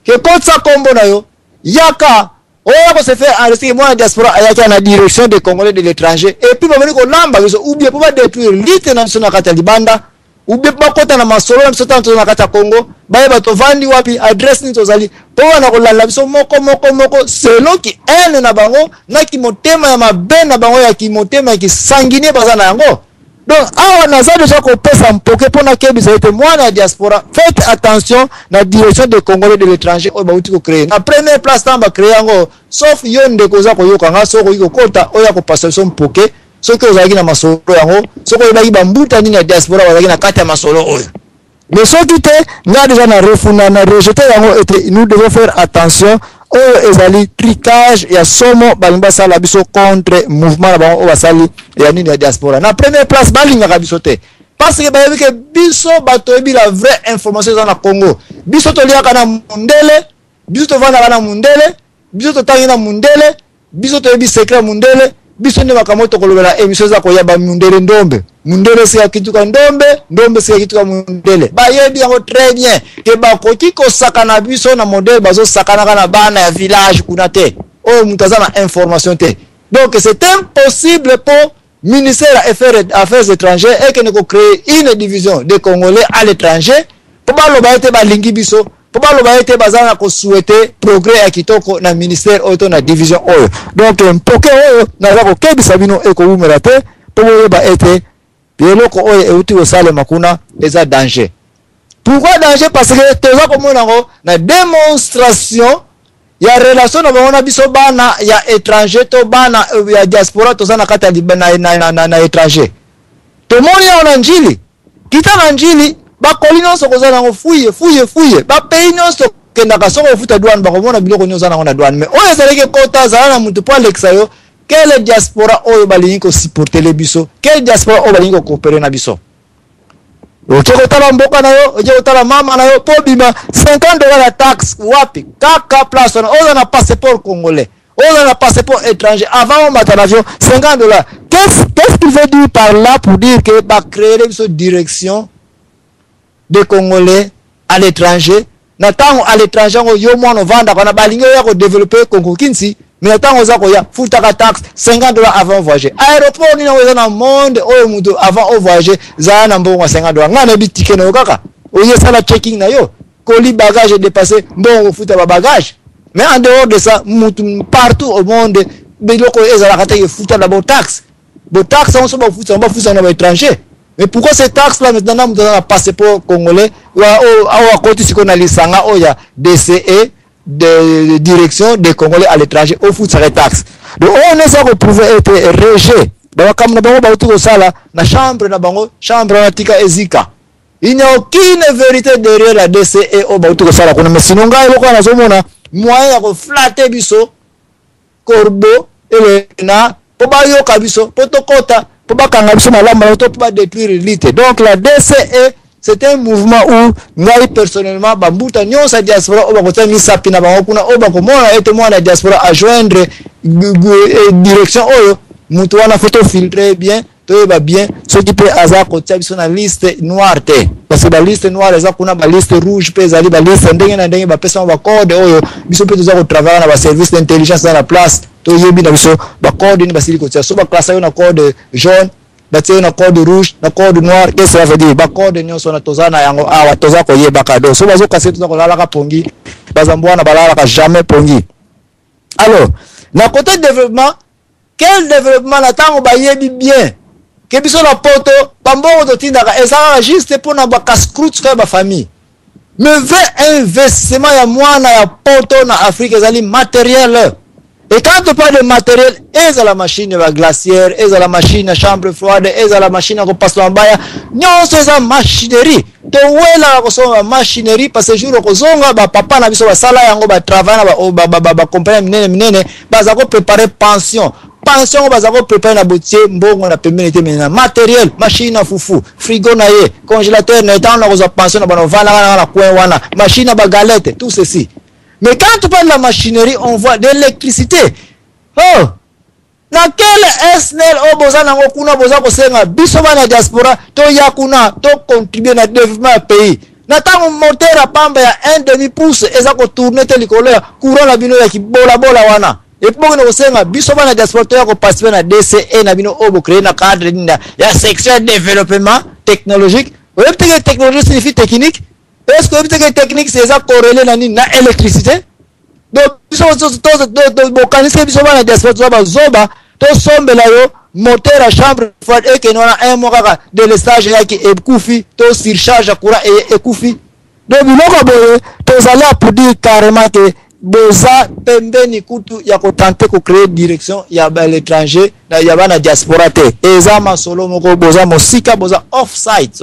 Que quand ça combo na yo yaka oya ko se fait enregistrer moi en diaspora ayaka na direction des Congolais de l'étranger et puis ba venir ko lamba biso ou bien pour détruire l'ité na biso na kata libanda ou bien ba kota na masolo na biso tanto na kata Congo ba ba to vandi wapi adresse ni to zali po na ko lala biso moko selon ki ene na bango na ki motema ya mabe na bango ya ki motema ki sanguiné baza na yango. Donc, on a déjà compris ça pour que moi la diaspora, faites attention la direction des Congolais de l'étranger au Baouti créer. La première place on va créer sauf yon de causa ko yokanga so ko kota oya ko passer son poké ce que vous avez na masolo yango ce que vous bambuta ni na diaspora vous avez na kata masolo oyo. Mais ce qui était nga déjà na refuna na rejeter yango était nous devons faire attention au ezali tricage ya somo balimba sala biso contre mouvement na bango o basali ya nini ya diaspora. Na première place balinga ka biso te parce que ba que biso bato ebi la vraie information dans na Congo. Biso to liaka na mundele, biso to vana na mundele, biso to tangi na mundele, biso to ebi secret mundele, biso ne makamoto kolobela emission za ko ya ba mundele ndombe. Mundele se akituka ndombe, ndombe se akituka mundele. Ba yebi yango très bien ke ba koki ko sakana biso na modèle bazo sakana kana bana ya village kuna te. Oh mutazana information te. Donc c'est impossible pour ministère affaires étrangères et que nous créer une division des Congolais à l'étranger pour pas l'obéiter ba lingi biso, pour pas l'obéiter bazana ko souhaiter progrès à kitoko na ministère auto na division oyo. Donc mpoke oyo na za ko kebisa bino e ko umela te pour ba ete biloko oyo euti osale makuna eza danger. Pourquoi danger? Parce que toza komona ngo na démonstration ya relation na bana biso bana ya étranger to bana ya diaspora toza na kata na étranger. To moni ona njili kita na njili ba kolino so koza nango fuye ba pays nyonso kenda ka soko futa douane ba komona biloko nyonso na ngona douane mais oyo ezaleke kota za na mutu po alexa yo quelle diaspora oyo balingi ko supporter le biso, quelle diaspora oyo balingi ko coopérer na biso. Oje kotala mboka na yo, oje kotala mama na yo po bima $50 la taxe wapi kaka place on a passeport congolais, on a passeport étranger avant on mata l'avion $50. Qu'est-ce qu'il veut dire par là pour dire que va créer une direction des Congolais à l'étranger na tango à l'étranger yo mwana vanda kana balingi ya ko développer Congo Kinsi. Mais tant on a futa taxe $50 avant voyager. Aéroport ni na na monde oyo mutu avant au voyager za na mbongo $50. Ngana bi ticket na kaka. Oye sala checking na yo. Colis bagage dépassé mbongo futa ba bagage. Mais en dehors de ça mutu partout au monde biloko ezala kata ye futa la taxe. Bo taxe on se ba futa na étranger. Mais pourquoi cette taxe là maintenant nous donnons un passeport congolais ou à côté si qu'on a lisanga oya DCE de direction des Congolais à l'étranger au foot sa taxe. Donc on est ça qu'on pouvait être rejet. Bah comme na bango ba utuko sala na chambre na bango chambre na tika ezika. Il n'y a aucune vérité derrière la DCE au Bautu Sala. Mais sinon, il y a un moyen de flatter biso, corbeau, et le na, pour bayo kabiso, pour tokota, pour bakangabiso malama, pour détruire l'élite. Donc la DCE, c'est un mouvement où, moi personnellement, Bambuta, nyon sa diaspora, au bakote mi sapina, bakuna, au bakomona, et moi la diaspora à joindre direction, oh, mutuana photo filtré bien. Tout va bien, ce qui peut avoir côté sur la liste noire, parce que la liste noire, les gens la liste rouge, la liste ndenge na ndenge, personne va code, biso peut toujours travailler dans le service d'intelligence dans la place, tout yebi na biso, ba code ni basili côté, so ba classe na code jaune, ba tie na code rouge, na code noir, qu'est-ce que ça veut dire? Ba code nyonso na tozana yango awa toza ko yeba kado, so bazo kase toza ko lala ka pongi, bazambwa na balala ka jamais pongi. Alors, na côté développement, quel développement l'attend ba yebi bien? Que biso la poto bambongo to tindaka ezala juste pour na ba casse-croûte kwa ba famille mais veut investissement ya mwana ya poto na Afrique ezali matériel et quand on parle de matériel ezala machine ya glacière ezala machine ya chambre froide ezala machine ya kopasa mabaya nyonso eza machinerie to wela ko so machinerie parce que jour ko zonga ba papa na biso ba sala yango ba travail na ba compagnie minene baza ko préparer pension bazako préparer na boutier mbongo na pembeni te mena matériel machine à foufou frigo na ye congélateur na étant na koza pension na bana vana na coin wana machine à galette tout ceci mais quand tu parles de la machinerie on voit de l'électricité oh na quel SNL o boza na ngokuna boza ko senga biso bana diaspora to yakuna to contribuer na développement du pays na tango moteur à pamba ya 1/2 pouce eza ko tourner te likolo courant la bino ya kibola bola wana. Et pour nous senga biso bana diaspora to ko participer na DCE na bino obo créer na cadre na ya section développement technologique. Vous savez que technologie signifie technique. Est-ce que vous savez que technique c'est ça corrélé na électricité? Donc biso to bokanisi biso bana diaspora to ba zoba to sombe la yo moteur à chambre froide et que nous a un mois de l'estage là qui est koufi to surcharge à courant et koufi. Donc biloko boye to zala pour dire carrément que boza pembeni kutu ya kotante ko créer direction ya ba l'étranger na ya bana diaspora te eza masolo moko boza mosika boza off-site.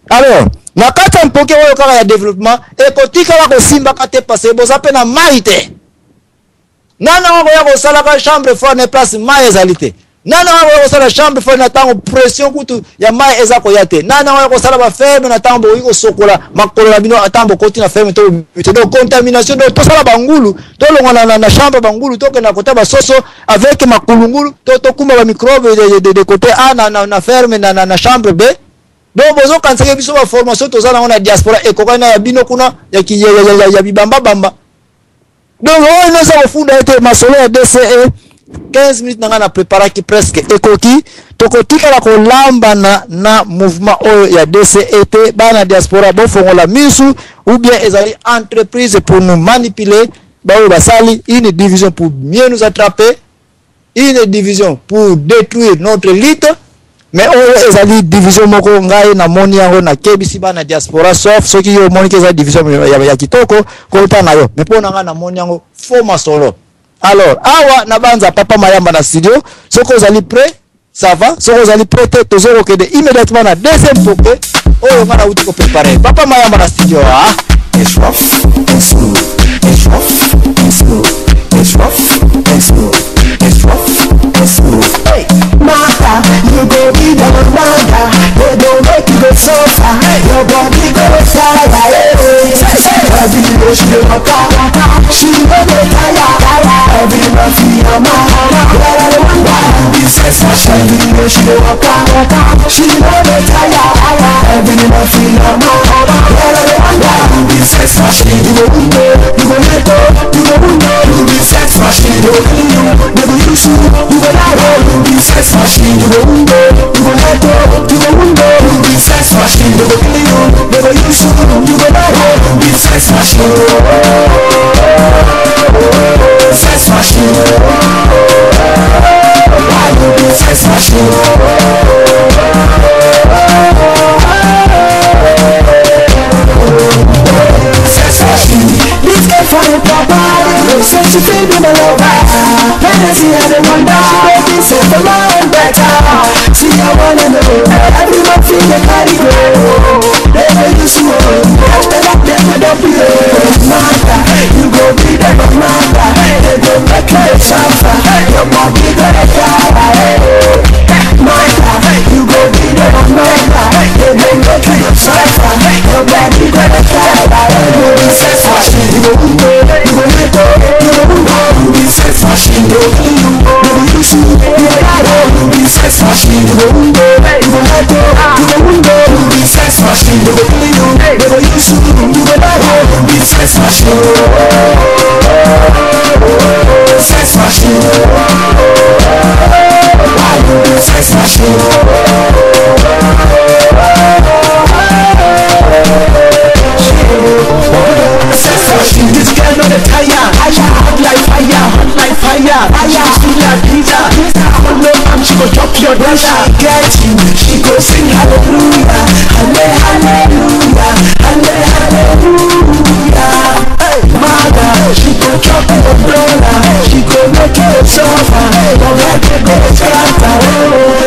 Alors na kata mpoke oyo kaka ya développement e kotika la ko simba kate passer boza pe na maite nana wako ya ko sala ka chambre froide na place mai ezalité nana wako ya ko sala chambre froide na tango pression kutu ya mai eza ko yate nana wako ya ko sala ba ferme na tango iko sokola makolo na bino atambo koti na ferme to donc contamination donc to sala bangulu to longona na chambre bangulu to ke na kota ba soso avec makulungulu to kumba ba microbe de côté A na ferme na chambre B. Donc bozo kansake biso ba formation to zana na diaspora e kokana ya bino kuna ya bibamba bamba. Donc on ne sa funda ete masolo ya DCE 15 minutes na préparer qui presque ekoki tokotika la kolamba na mouvement oyo ya DCE te bana diaspora bo fongola misu ou bien ezali entreprise pour nous manipuler ba basali une division pour mieux nous attraper une division pour détruire notre élite. Mais on ezali division moko ngai na moni yango na kebisi bana diaspora sauf ceux qui yo moni ke za division ya kitoko ko ta na yo mais pona nga na moni yango fo masolo. Alors awa na banza papa mayamba na studio soko ezali prêt ça va soko ezali prêt to zero que de immédiatement na deuxième poke oyo nga na uti ko préparer papa mayamba na studio ah it's rough and smooth it's rough and smooth it's rough and smooth it's rough and smooth hey Mata, you go be the mother. They don't make you go suffer. Your body go fire. Every day she dey waka, she no dey tire. Every month she a mama. This is fashion. Every day she dey waka, she no dey tire. Every month she a mama. This is fashion. You go window, you go let go, you go window. This is fashion. You go window, you go use you go lie. This is machine, you go window, you go let go, you go window. This sex machine, you go kill you, you go use you go let go. This sex machine, sex machine, why you be sex machine? Sex machine, this girl for the papa, so she feel me lover. Fantasy and the wonder, baby, say for my own better. See I wanna know, everyone feel the carry go.
Sex machine, they go kill you, they go use you, you go die. Sex machine, sex machine, sex machine. Sex machine, this girl on the tire, hot like fire, hot like fire. She like pizza, no man, she go drop your brother. Get you, she go sing hallelujah, hallelujah, hallelujah. Hey, mother, she go drop your brother, she go make you suffer. Don't let it go scatter.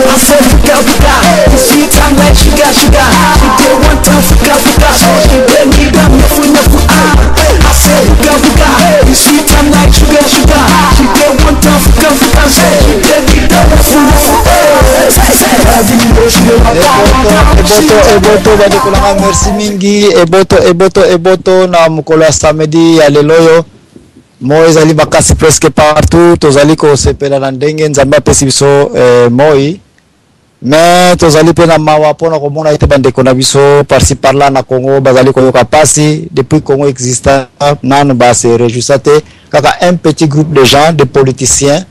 I said fuka, sweet and like sugar. She dey want to fuka, so she dey need a nofu. I said fuka, sweet and like sugar. She dey want to fuka, so she dey need a nofu.
Eboto badikolanga merci mingi eboto na mukolo ya samedi ya leloyo moi ezali bakasi presque partout tozali kosepela na ndenge nzambe apesi biso moi mais tozali pe na mawa mpona komona ete bandeko na biso parci parla na Congo bazali koyoka pasi depuis Congo exista nanu base réjouissa te kaka un petit groupe de gens de politiciens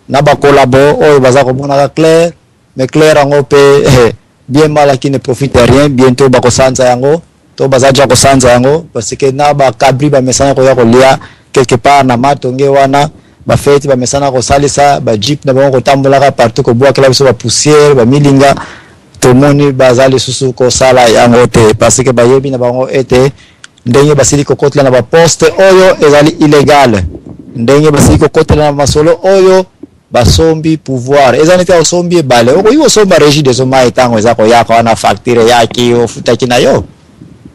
na bakolabo oyo baza komona clair mais clair yango pe bien mal qui ne profite de rien bientôt bakosanza yango to bazaja kosanza yango parce que na ba kabri ba mesana ko ya kolia quelque part na matonge wana ba fete ba mesana ko salisa ba jeep na bango tambolaka partout ko boa kila biso ba poussière ba milinga to moni bazali susu ko sala yango te parce que ba yebi na bango ete ndenge basili ko kotla na ba poste oyo ezali illégal ndenge basili ko kotla na masolo oyo basombi pouvoir ezanite osombi ebale oko yo somba régie des hommes etango ezako yako wana facture yaki ofutaki na yo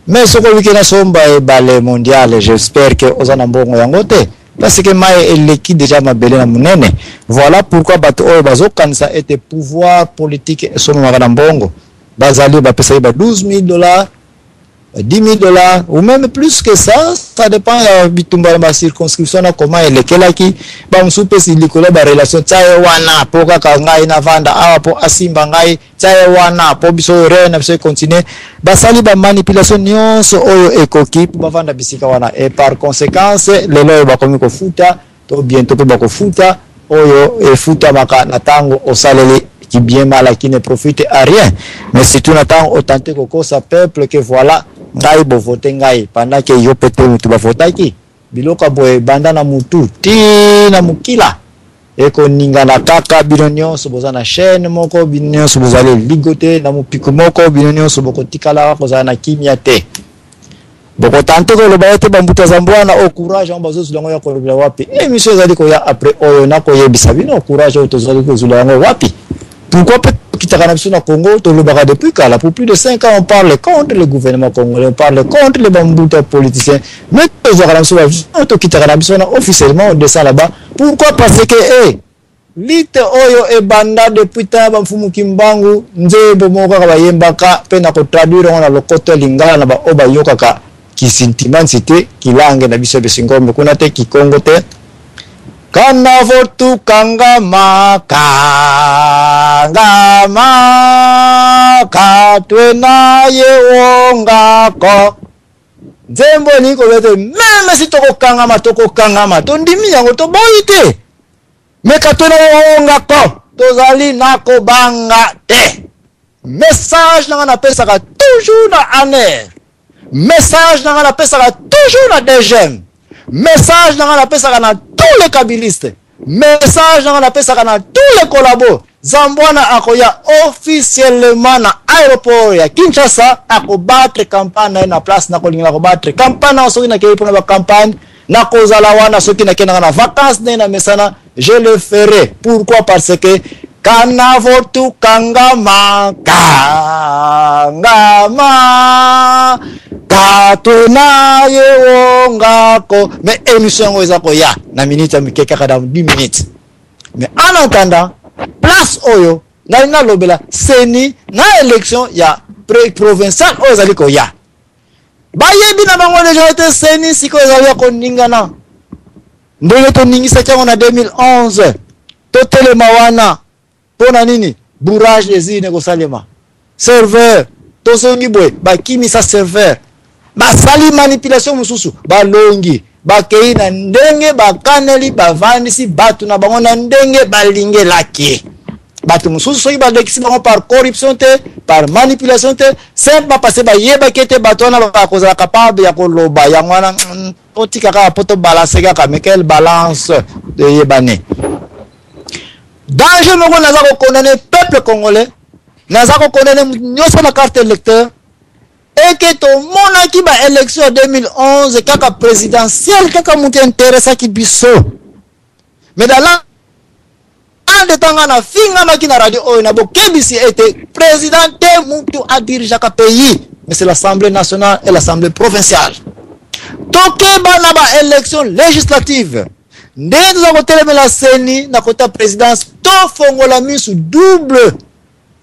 mais soko wikena somba ebale mondial j'espère que ozana mbongo yango te parce que mai eleki déjà mabele na munene voilà pourquoi bato oyo bazokanisa ete pouvoir politique esomaka na mbongo bazali bapesa ba $12,000 $10,000 ou même plus que ça dépend ya bitumba ma circonscription na comment elekelaki ba msupe silikola ba relation tsaye wana po kaka ngai na vanda awa po asimba ngai tsaye wana po biso re na biso continuer basali ba manipulation nyonso oyo ekoki ba vanda bisika wana et par conséquence lelo ba komi ko futa to bientôt ba ko futa oyo e futa maka na tango osaleli qui bien mal qui ne profite à rien mais si tu n'attends autant que ça peuple que voilà ngai bo voter ngai pendant que yo pete mutu ba votaki biloka boy banda na mutu ti na mukila eko ninga na kaka binonyo soboza na chaîne moko binonyo sobozale ligote na mupiko moko binonyo soboko tikala ko za na kimia te boko tante ko lo bayete bambuta zambwana au courage en bazo zulango ya ko wapi émission ezali ko ya après oyo na ko yebisa bino courage au tozali ko zulango wapi pourquoi kitaka na biso na Congo to lobaka depuis kala pour plus de 5 ans on parle contre le gouvernement congolais on parle contre les bambuta politiciens mais tozaka na biso to kitaka na biso na officiellement on descend là-bas pourquoi parce que lite oyo e banda depuis taba mfumu kimbangu nzebo moko ka bayembaka pe na ko traduire on na lokoto lingala na ba oba yokaka kisintimansite kilange na biso besingombe kuna te kikongo te kana votu kangama katwena yewongako nzembo niko bete meme si toko kangama to ndimi yango to boite me katwena yewongako tozali nako banga te message na pesaka toujours na aner message na pesaka toujours na deuxième message na pesaka na tous les kabilistes message na pesaka na tous les collabos Zambwana akoya officiellement na aéroport ya Kinshasa akobattre campagne na place na kolinga akobattre campagne soki na kei pona ba campagne na kozala wana soki na kena na vacances na mesana je le ferai pourquoi parce que kana votu kangama katuna yewongako mais émission ezako ya na minute mikeka kada 10 minutes mais en attendant place oyo na lobela seni na élection ya provincial oyo zali ko ya bayebi na bango déjà été seni siko ezali ko ningana ndenge to ningisa chango na 2011 to telema wana pona nini bourrage des îles Negosalema. Serveur, Tosongi Boy, Bakimisa serveur. Basali manipulation mususu, balongi, bakei na ndenge, bakaneli, bavandisi, batu na bango na ndenge, balinge laki. Batu mususu soki badekisi bango par corruption te, par manipulation te, simple passer ba yeba kete batona ba kozala capable ya koloba ya mwana otika ka poto balancer ka mais quelle balance de yebane. Danger moko naza ko condamner peuple congolais, naza ko condamner nyoso na carte électeur et que to mona ki ba élection 2011 kaka présidentielle kaka mutu intéressant ki biso. Mais dans la de temps na finga makina radio o na bokebisi était président te mutu a diriger ka pays, mais c'est l'Assemblée nationale et l'Assemblée provinciale. Toke bana ba élection législative. Ndenge za koteleme la seni na kota présidence to fongola misu double,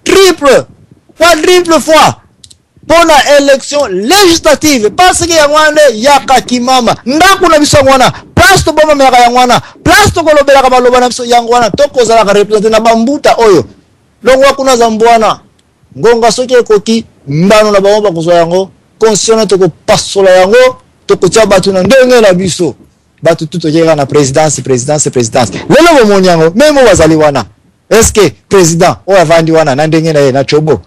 triple, quadruple fois pour la élection législative parce que yangwane yaka kimama ndaku na biso ngwana place to boma meka yangwana place to kolobela ka baloba na biso yangwana to kozala ka representer na bambuta oyo longwa kuna za mbwana ngonga soki ekoki mbano na bango bakozwa yango constitutionnel to ko pasola yango to ko tia batu na ndenge na biso batu tuto yeka na présidence lelo bomoni yango memo bazali wana est-ce que président o avandi wana na ndenge na ye na chobo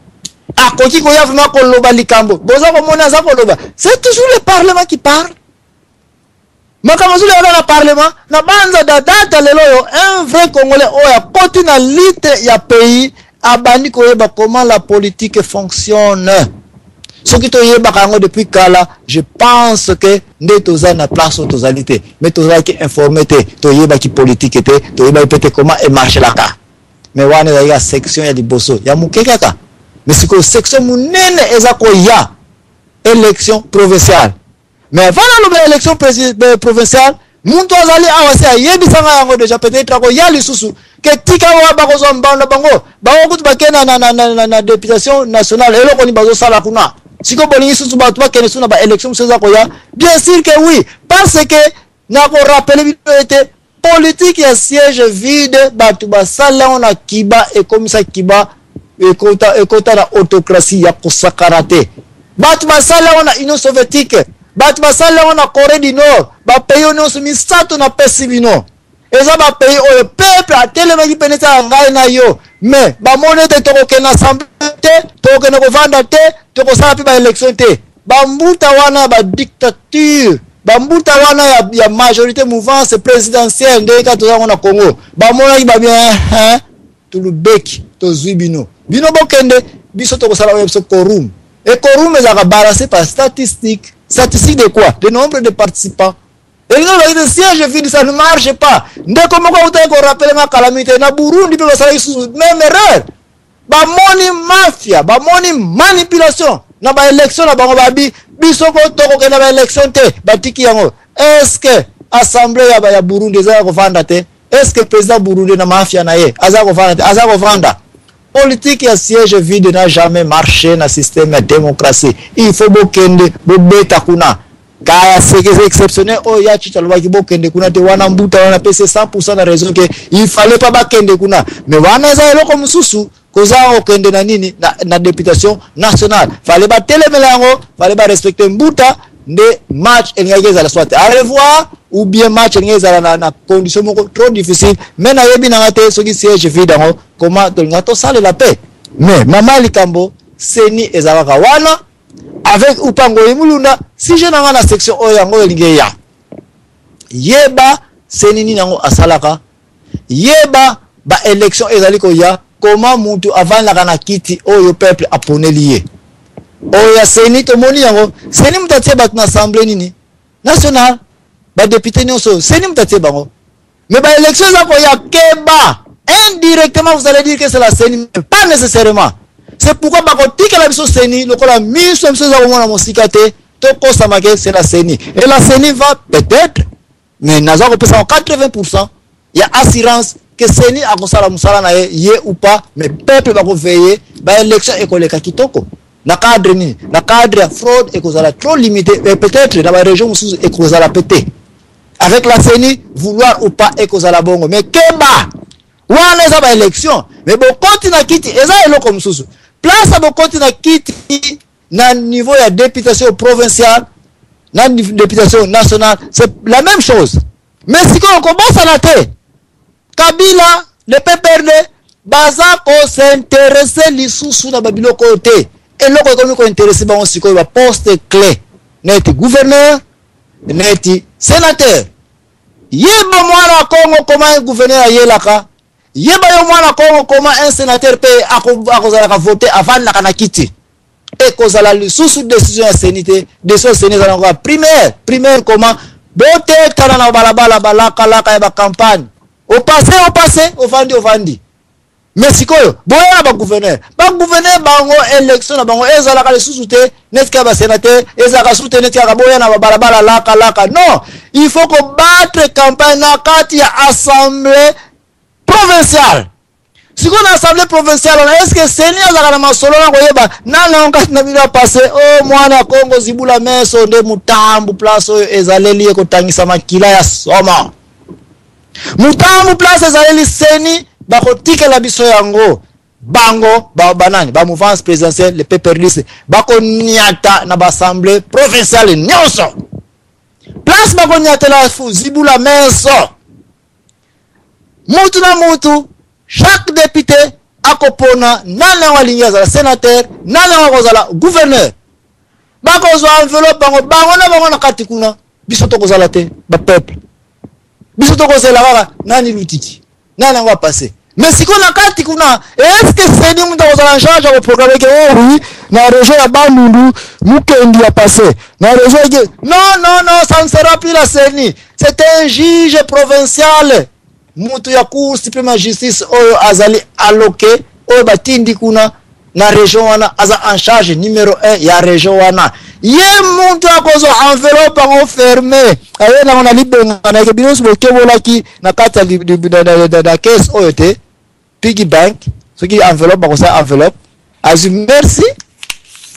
akoki ko ya vraiment koloba likambo boza ko mona za koloba c'est toujours le parlement qui parle makamazuli ya na parlement na banza data lelo yo un vrai congolais oya koti na lite ya pays abandi ko yeba comment la politique fonctionne ce qui to yeba kango depuis kala je pense que nde toza na place tozalité mais toza ki informé te to yeba ki politique te to yeba peut-être comment et marche la ka mais wana ya section ya liboso ya mukeka mais c'est que section munene ezako ya élection provinciale mais voilà l'élection provinciale muntu azali awase ayebisanga yango déjà peut-être ko ya lisusu ke tika wa bakozo mbanda bango bango kutu bakena na députation nationale eloko ni bazo sala kuna siko bolingi susu batu bakene suna ba élection ezako ya bien sûr que oui parce que na ko rappeler était politique ya siège vide batu basala on a kiba et comme ça kiba ekota na autocratie ya kosakarate batu basala on a Union soviétique batu basala on a Corée du Nord ba pays on se misato na pesibino eza ba pays o peuple a tellement qui pénétra ngai na yo mais ba monete to ko na assemblée te to ko na ko vanda te to ko sala ba élection te ba mbuta wana ba dictature ba mbuta wana ya majorité mouvance présidentielle ndeka to na Congo ba mona ki ba bien tulubeki to zwibino bino bokende biso to ko sala webso quorum et quorum ezaka balancé par statistique de quoi le nombre de participants et le siège vide ça ne marche pas ndeko moko utako rappeler ma calamité na Burundi pe basala isu même erreur ba moni mafia ba moni manipulation na ba élection na bango babi biso ko to ko na ba élection te batiki yango est-ce que assemblée ya Burundi za ko vanda te est-ce que président Burundi na mafia na ye aza ko vanda politique ya siège vide n'a jamais marché na système de démocratie il faut bokende bobeta kuna kaya c'est exceptionnel oh ya chitaloba ki bokende kuna te wana mbuta wana pese 100% na raison que il fallait pas bakende kuna mais wana za eloko mususu koza okende na nini na députation nationale fallait ba telemela yango fallait ba respecter mbuta nde match engageza la soit à revoir ou bien match engageza na condition moko trop difficile mais na yebi na ngate soki siège vide yango comment to ngato sale la paix mais mama likambo seni ezalaka wana avec upango imulunda si je na section oyo yango elinge ya yeba seni ni nango asalaka yeba ba élection ezaliko ya comment mutu avant la kana kiti oyo peuple aponelié oya seni to moni yango seni mutatie bat na assemblée nini nationale ba député nyonso seni mutatie bango mais ba élection za ko ya keba indirectement vous allez dire que c'est la CENI pas nécessairement c'est pourquoi ba ko tika la biso CENI lokola miso za ko mona mosika te to ko samake c'est la CENI et la CENI va peut-être mais naza ko pesa 80% il y a assurance que CENI a ko sala musala na ye ou pas mais peuple va ko veiller ba élection ekoleka kitoko na cadre ni na cadre ya fraude et cause trop limité et peut-être dans la région sous et cause la pété avec la CENI vouloir ou pas et cause la bongo mais keba wana za ba élection mais bokoti na kiti eza eloko mususu place à bokoti na kiti na niveau ya députation provinciale na députation nationale c'est la même chose mais si on commence à la tête Kabila le PPRD baza ko s'intéresser lisusu na babiloko te eloko ekomi ko intéresser bango sikoyo ba poste clé neti gouverneur neti sénateur yeba mwana Kongo comment un gouverneur ayelaka yeba yo mwana Kongo comment un sénateur pe akozala ka voter avant na kana kiti et kozala lisusu décision ya sénité décision sénité na primaire comment bote tana na balabala balaka laka ya ba campagne au passé au vandi mais sikoyo boya ba gouverneur bango élection na bango ezala ka lisusu te netka ba sénateur ezaka soutenir netka boya na balabala laka non il faut qu'on battre campagne na kati ya assemblée provinciale sikoyo na assemblée provinciale est-ce que seni azaka na masolo na koyeba nana ngati na bila passé oh mwana Kongo zibula meso nde mutambu place oyo ezaleli ekotangisa makila ya soma mutambu place ezaleli seni bakotika la biso yango bango banani ba mouvance présidentielle le PPRD bako niata na ba assemblée provinciale nyonso place bako niata la zibula meso mutu na mutu chaque député akopona nana walinga za sénateur nana wakozala gouverneur bako zo enveloppe bango na kati kuna biso to kozala te ba peuple biso to kozela baba nani lutiti nana va passer mais si qu'on a kati kuna est-ce que c'est nous dans la charge au programme que oui na région ya Bandundu mukendi a passé na région non ça ne sera plus la CENI c'est un juge provincial mutu ya cour suprême justice oyo azali alloqué oyo batindi kuna na région wana aza en charge numéro 1 ya région wana ye muntu akozo enveloppe en fermé aye na ona libenga na ke binos bokebolaki na kata da caisse oyo te piggy bank ce qui enveloppe bakosa enveloppe azu merci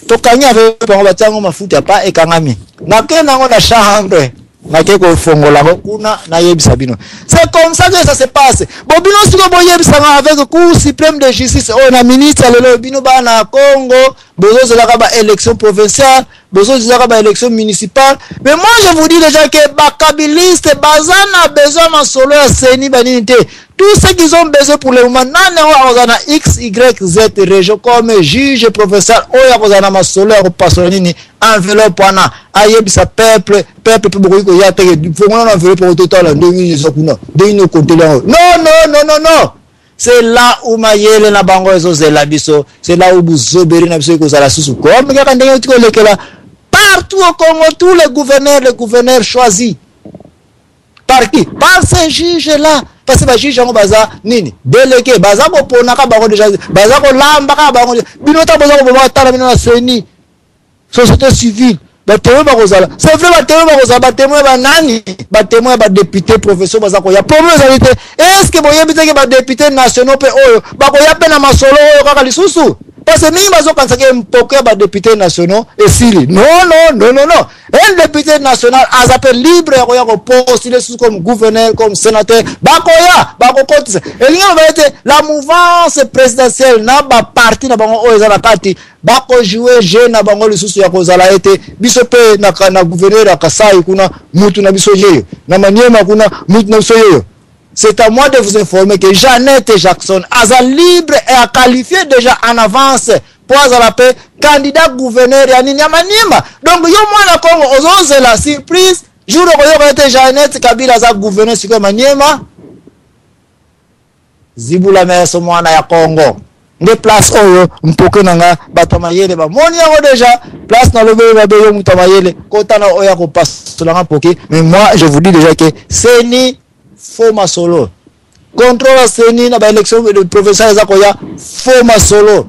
to kanya avec bango batango mafuta pa ekangami na ke na ngona chambre na ke ko fongola kuna na yebisa bino c'est comme ça que ça se passe bon bino siko boyebisa avec cour suprême de justice on a ministre lelo bino ba na Congo bozo zelaka ba élection provinciale bozo zelaka ba élection municipale mais moi je vous dis déjà que ba kabiliste bazana besoin ma solo ya seni banité tout ce qu'ils ont besoin pour le moment nane wa ozana x y z région comme juge provincial oya kozana ma solo ya pasonini enveloppe wana ayebisa peuple pour beaucoup ya te faut mon enveloppe pour total ndenge ezokuna ndenge kontela non c'est là où mayele na bango ezozela biso c'est là où buzoberi na biso kozala susu comme kaka ndenge tiko lekela partout au Congo tous les gouverneurs choisis par qui par ces juges là parce que ba juge ngo baza nini délégué baza ko ponaka bango déjà baza ko lamba ka bango bino ta baza ko ba tala bino na CENI société civile batémoin bakozala c'est vrai batémoin banani batémoin ba député professeur baza ko ya problème ezalité est-ce que boyebite ke ba député nationaux pe oyo bakoya pe na masolo oyo kaka lisusu parce que mingi bazo kanisa ke mpoke ba député nationaux et siri non un député national azape libre ya ko postuler sous comme gouverneur comme sénateur bakokotisa elinga baete la mouvance présidentielle na ba parti na bango oyo ezala kati bako jouer jeu na bango lisusu ya kozala ete biso pe na gouverneur ya Kasai kuna mutu na biso yeyo na Maniema kuna mutu na biso yeyo. C'est à moi de vous informer que Jeannette Jackson a libre et a qualifié déjà en avance pour la paix candidat gouverneur ya Maniema. Donc yo mwana Kongo ozoze la surprise jour où était Jeannette Kabila za gouverneur sur Maniema zibula meso mwana ya Kongo. Des places oyo mpoke nanga batamayele ba moni yango déjà place na lobe ba beyo mutamayele kota na oya ko passe la mpoke mais moi je vous dis déjà que CENI Foma solo contrôle CENI na ba élection de professeur za koya Foma solo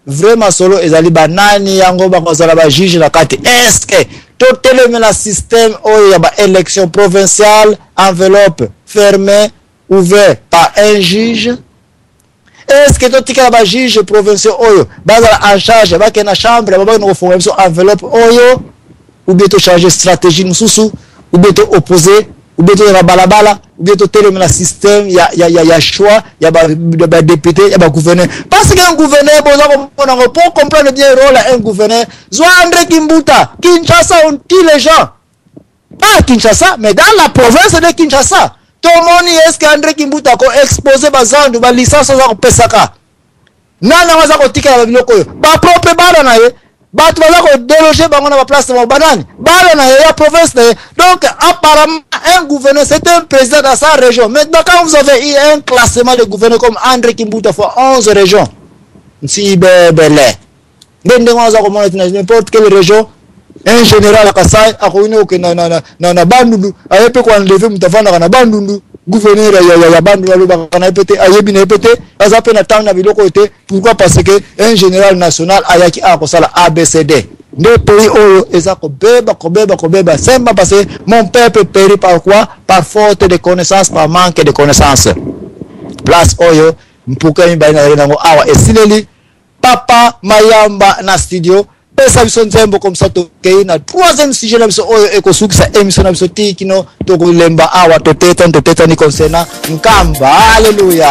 vraiment solo ezali banani yango ba kozala ba juge na kati est-ce que toteleme la système oyo ba élection provinciale enveloppe fermée ouvert par un juge. Est-ce que tu as un juge provincial oyo bazala en charge ba na chambre ba no fonction enveloppe oyo ou bien to changer stratégie mususu ou bien to opposer ou bien to balabala ou bien to télé le système ya choix ya ba député ya ba gouverneur parce que un gouverneur pour comprendre bien le rôle un gouverneur Zoa André Kimbuta Kinshasa on tue les gens pas Kinshasa mais dans la province de Kinshasa tout le monde est-ce que André Kimbuta ko exposer bazandu ba licence za ko pesaka nana waza ko tika ba biloko ba propre bala na ye ba tu waza ko déloger bango na ba place na banani bala na ye ya province na ye. Donc apparemment un gouverneur c'est un président dans sa région. Maintenant quand vous avez eu un classement de gouverneurs comme André Kimbuta for 11 régions si bele ndenge waza ko mona n'importe quelle région un général Kasai akoine ke na bandundu ayepe ko enlever mutafana na bandundu gouverneur ya bandu aloba kana pété ayebi na pété azape na tanga biloko ete pourquoi parce que un général national ayaki akosala ABCD ne pays oyo ezako beba semba parce que mon peuple périt par quoi par faute de connaissances par manque de connaissances place oyo mpuka mbana nango awa esileli papa mayamba na studio pesa biso nzembo comme ça to kei na troisième sujet na biso oyo ekosukisa émission na biso tikino to kulemba awa to teta ni concernant nkamba. Haleluya.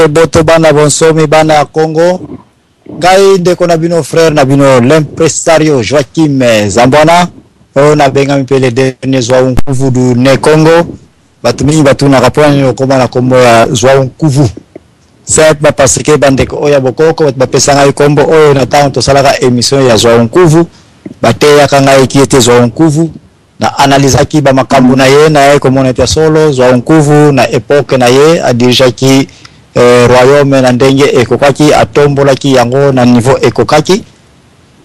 Eboto bana bonsomi bana Congo ngai ndeko na bino frère na bino l'impresario Joachim Zambwana o na benga mipele dernier zwa unkuvu du ne Congo batumi batuna kapwana okoma na kombo ya zwa unkuvu c'est pas parce que bandeko oya bokoko bapesa ngai kombo oyo na tanto salaka émission ya zwa unkuvu bateya kanga ikiete zwa unkuvu na analyse ki ba makambu na ye na ye communauté solo zwa unkuvu na époque na ye adirija ki royaume na ndenge ekokaki atombola ki yango na niveau ekokaki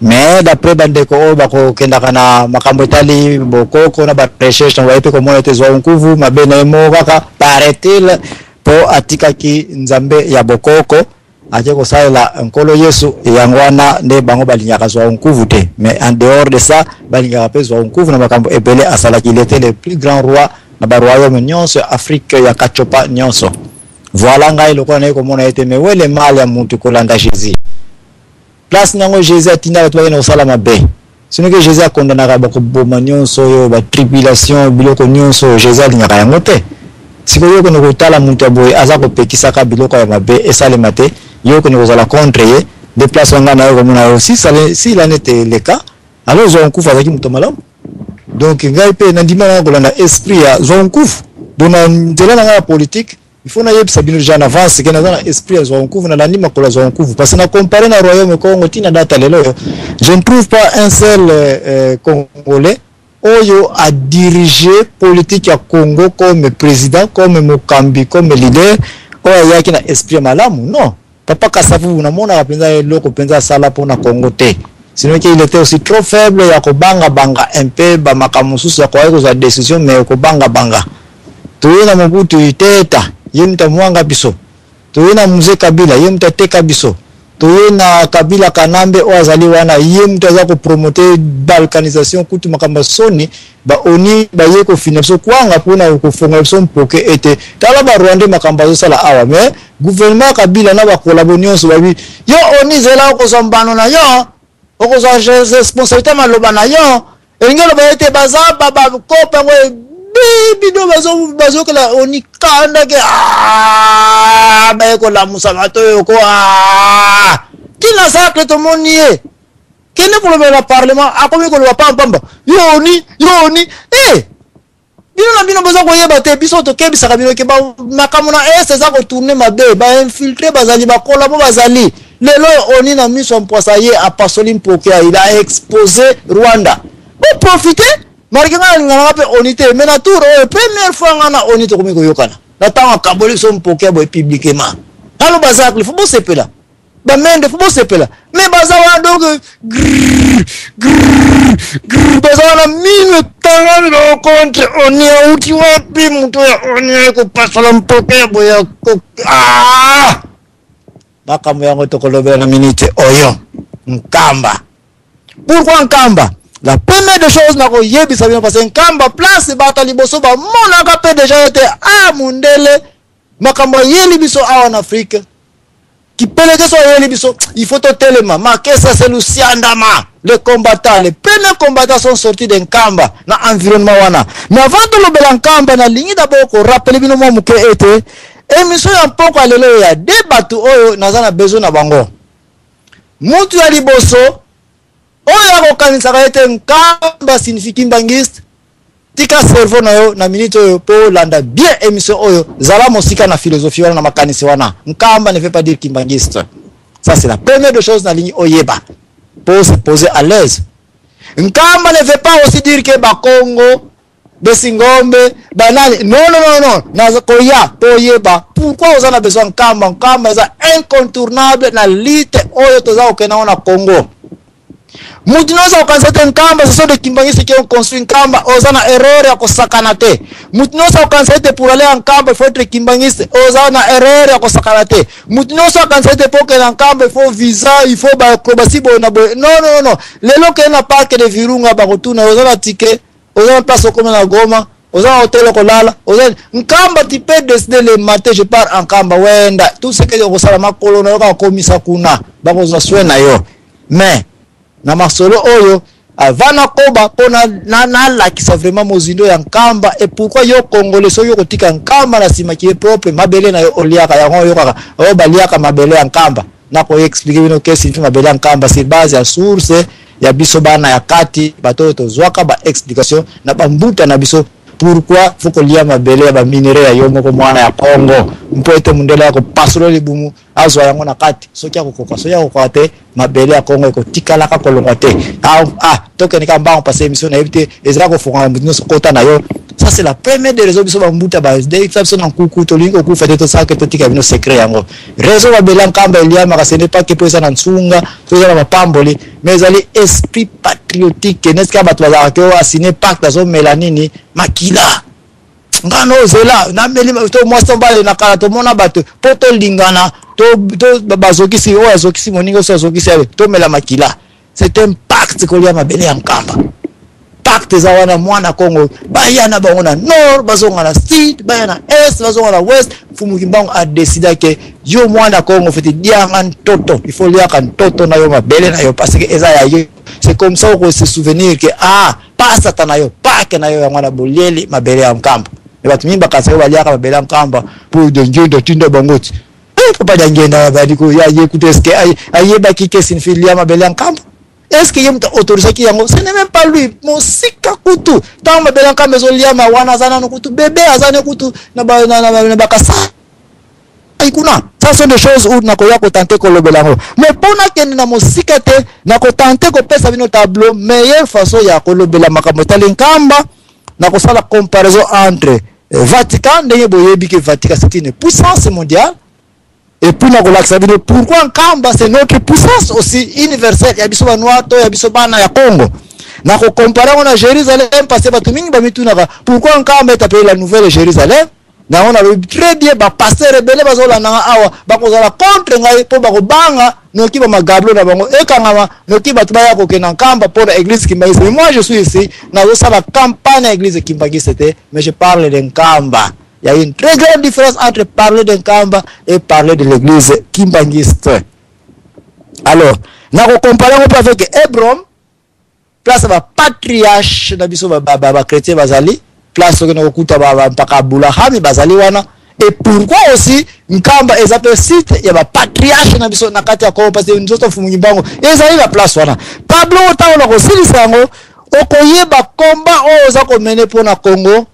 mais d'après bandeko o bako kenda kana makambo etali bokoko na ba recherche na waipe ko mona te zwa nkuvu mabena emo kaka paraît-il po atikaki nzambe ya bokoko aje ko sala nkolo Yesu yangwana ne bango balinyaka zwa nkuvu te, mais en dehors de ça balinyaka pe zwa nkuvu na makambo ebele asala qu'il était le plus grand roi na ba royaume nyonso Afrique ya kachopa nyonso. Voilà ngai lokona na ko mona ete me wele mali ya muntu kolanda Jésus. Place nango Jésus atinda bato bakena kosala mabe. Sino que Jésus akondanaka bakoboma nyonso oyo ba tribulation biloko nyonso Jésus alinyaka yango te. Sikoyo ko nokotala muntu aboye aza kopekisaka biloko ya mabe esalema te, yo ko nokozala contre ye déplacement ngana yo komona aussi si la n'était le cas alors zonkufu azaki muto malamu. Donc ngai pe na ndima na kolanda esprit ya zonkufu dona nzela na ngala politique. Il faut naïe bien déjà en avance que dans l'esprit à Zonkuvu na l'anima pour la Zonkuvu parce que na comparé na royaume Congo tina data lelo je ne trouve pas un seul Congolais oyo a dirigé politique à Congo comme président comme Mokambi comme leader oyo yaki na esprit malamu non papa Kasavu na mona penza loko penza sala pour na Congo te sinon qu'il était aussi trop faible ya ko banga un peu ba makamususu ya ko za décision mais ko banga tuina Mobutu iteta yemta mwanga biso tuina mzee Kabila yemta teka biso tuina Kabila Kanambe oazali wana yemta za ko promoter balkanisation kutu makamba soni ba oni ba yeko finapso kwanga pona ko fonga so mpoke ete tala ba Rwanda makamba zo sala awa mais gouvernement Kabila na ba collaboration so babi yo oni zela ko zombano na yo oko zo responsabilité maloba na yo engelo ba ete bazaba ba kopa ngwe bido bazo que la oni kanda ke ba ko la musamato ko kila sacre to monie kene pour le parlement a comme ko le pamba yoni bino bazo ko yeba te biso to kebisa kabino ke ba makamona ça ko tourner mabe ba infiltrer bazali ba kolabo bazali lelo oni na miso mposa ye a pasoli mpoke il a exposé Rwanda pour profiter marikanga ngana pe onité mais na tour première fois ngana onité ko miko yokana na tanga kaboli so mpoke bo publiquement alo bazakli fo bo sepela ba mende fo bo sepela mais bazawa donc bazawa mine tanga no contre oni uti wapi mtu ya oni ko pasala mpoke bo ya ko makamu yango to kolobela na minute oyo nkamba pourquoi nkamba. La première des choses na ko yebisa bien parce que nkamba place bata liboso ba mona ka pe déjà été mundele makambo yeli biso en Afrique qui peleke so yeli biso il faut to telema makesa c'est Luciandama les combattants les premiers combattants sont sortis d'un nkamba na environnement wana mais avant de lobela nkamba na lingi d'abord ko rappeler bino mo muke ete émission ya mpoko alelo ya débat oyo nazana besoin na bango mutu ya liboso oya ko kanisa ka ete nkamba signifie kimbangiste tika cerveau na yo na minute oyo po landa bien émission oyo zala mosika na philosophie wana na makanisi wana nkamba ne veut pas dire kimbangiste. Ça c'est la première des choses na ligne oyeba pour se poser à l'aise. Nkamba ne veut pas aussi dire que ba Congo Besingombe banani non na koya toyeba pourquoi vous en avez besoin nkamba est incontournable na lutte oyo toza okena na Congo. Mutinoza ukansete nkamba ce sont des kimbangistes qui ont construit nkamba ozana erreur ya kosakana te. Mutinoza ukansete pour aller en nkamba il faut être kimbangiste ozana erreur ya kosakana te. Mutinoza ukansete pour que en nkamba il faut visa il faut ba kobasi bo na bo non lelo ke na parc de Virunga ba kotuna ozana ticket ozana place comme na Goma ozana hôtel kolala ozana nkamba tu peux décider le matin je pars en nkamba wenda tout ce que yo kosala makolo na yo komisa kuna ba kozwa soin na yo mais na masolo oyo avana koba pona na la qui c'est vraiment mozindo ya nkamba et pourquoi yo congolais so yo kotika nkamba na sima qui est propre mabele na yo oliaka ya ngo yo kaka o baliaka mabele ya nkamba na ko expliquer bino que c'est mabele ya nkamba c'est base ya source ya biso bana ya kati bato to zwaka ba explication na bambuta na biso pourquoi faut que lia mabele ya ba minéraux ya yo moko mwana ya Congo mpo ete mundele ya ko pasolo libumu azwa yango na kati soki akokoka soki akokoka te mabele ya Congo ekotikalaka kolongwa te tokende ka mbango passe émission na yebite ezala kofonga mutu nyonso kota na yo. Ça c'est la première des raisons biso bambuta ba de fabso na kuku to lingo ku fete to saka to tika bino secret yango raison ba belan kamba elia maka ce n'est pas que poza na nsunga to za mapamboli mais ali esprit patriotique n'est-ce que bato bazaka ko assigner pacte azo melanini makila ngano zela na meli to mwasa mbale na kala to mona bato poto lingana to bazokisi o azokisi moningo so azokisi to mela makila. C'est un pacte ko lia mabele ya nkamba. Pacte za wana mwana Congo bayana bangona nord bazonga na sud bayana est bazonga na west Mfumukimbangu a décidé que yo mwana Congo fete dianga ntoto il faut lia kan toto na yo mabele na yo parce que eza ya yo. C'est comme ça qu'on se souvenir que pas satana yo pas que na yo ya mwana boleli mabele ya nkamba ne batu mimba kasa yo balia ka mabele ya nkamba pour de Dieu de tindo bangoti papa dangenda badiko ya écoute est-ce que ayeba ki que signifier mabele ya nkamba. Est-ce qu'il y a une autorisation? Ce n'est même pas lui. Mon sika kutu. Tant que Belanka mezolia ma wana zana no kutu bébé azana kutu na bakasa. Aikuna. Ça sont des choses où na koya ko tenter ko lobelango. Mais pona ken na mosika te na ko tenter ko pesa bino tableau meilleure façon ya ko lobela makambo talinkamba na ko sala comparaison entre Vatican ndenge boyebi que Vatican c'est une puissance mondiale. Et puis pourquoi Nkamba c'est notre puissance aussi universelle ya biso banwa to ya biso bana ya Congo na ko comparer on a Jérusalem parce que batu mingi ba mitunaka pourquoi Nkamba est appelé la nouvelle Jérusalem na on a très bien ba pasteur rebelle bazola na awa ba kozala contre ngai po ba ko banga noki ba magablo na bango ekanga noki batu ba ya ko kena Nkamba pour l'église Kimbangisi. Mais moi je suis ici na zo sala campagne à l'église Kimbangisi mais je parle de Nkamba. Il y a une très grande différence entre parler de Nkamba et parler de l'église Kimbangiste. Alors, nous comparons avec Hébron, place à patriarche d'Abisso chrétien Bazali, place où nous avons Pakabulahami Bazali wana. Et pourquoi aussi Nkamba est appelé site, il y a patriarche d'Abisso Nakatia Ko, parce que nous autres Fumugimbango, et ils arrivent à place wana. Pablo Otao aussi lisango, okoye ba combat oza ko mener pour na Congo.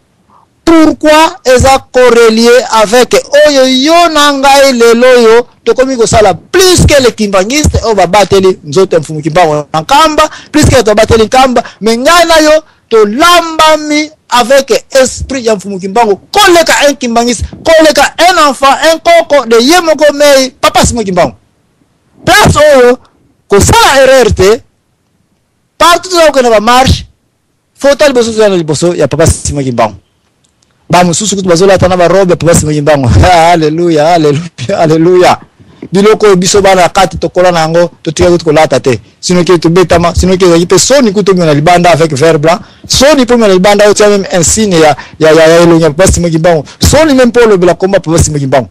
Pourquoi est-ce corrélé avec Oyo Nangai Leloyo to komi ko sala plus que les Kimbangistes on va battre les autres Mfumukimbangu Nkamba plus que to battre Nkamba mais ngana yo to lambami avec esprit ya Mfumukimbangu koleka un Kimbangiste koleka un enfant un koko de yemoko mei papa Mfumukimbangu place oyo ko sala RRT partout là où on va marche faut tal besoin de liboso ya papa Mfumukimbangu. Bamususu kutu bazola tana ba robe papa Mfumukimbangu. Hallelujah, hallelujah, hallelujah. Biloko biso bana kati tokola nango to tika kutu kolata te. Sino ke to betama, sino ke yipe soni kutu na libanda avec vert blanc. Soni pour na libanda au même un signe ya elonya papa Mfumukimbangu. Soni même pour le bla combat papa Mfumukimbangu.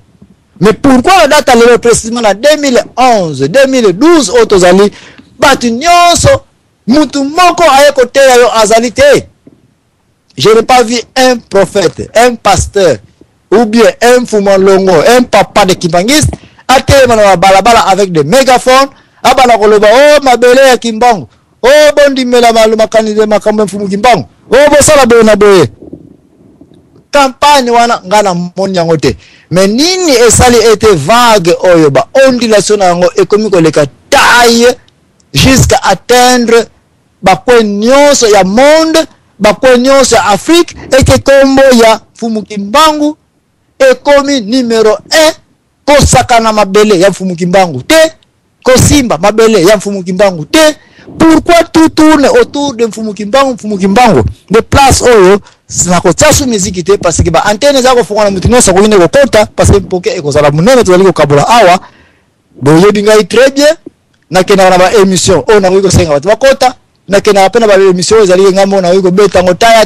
Mais pourquoi la date elle précisément en 2011, 2012 otozali batu nyonso mutu moko aye kote yo azali te. Je n'ai pas vu un prophète, un pasteur, ou bien un Fumalongo, un papa de Kimbangiste, à terre balabala avec des mégaphones, à balakoloba, oh ma belle à Kimbangu, oh bondi mela maluma kanide makambe Mfumukimbangu, oh bosala bona boye. Campagne wana ngana moni yango te. Mais nini esali était vague oyoba, ondulation yango ekomiko leka taille jusqu'à atteindre ba point nyonso ya monde. Bakonyonso Afrique et que kombo ya Mfumukimbangu ekomi numéro 1 kosakana mabele ya Mfumukimbangu te kosimba mabele ya Mfumukimbangu te. Pourquoi tout tourne autour de Mfumukimbangu de place oyo na kotsasu musique te parce que ba antenne za ko fungana mutu nyonso ko ine ko kota parce que poke ekozala munene tozali ko kabula awa boyebi ngai très bien na kena na ba émission o na ko senga batu bakota na kena apena ba émission ezali ngambo na wiko beta ngo taya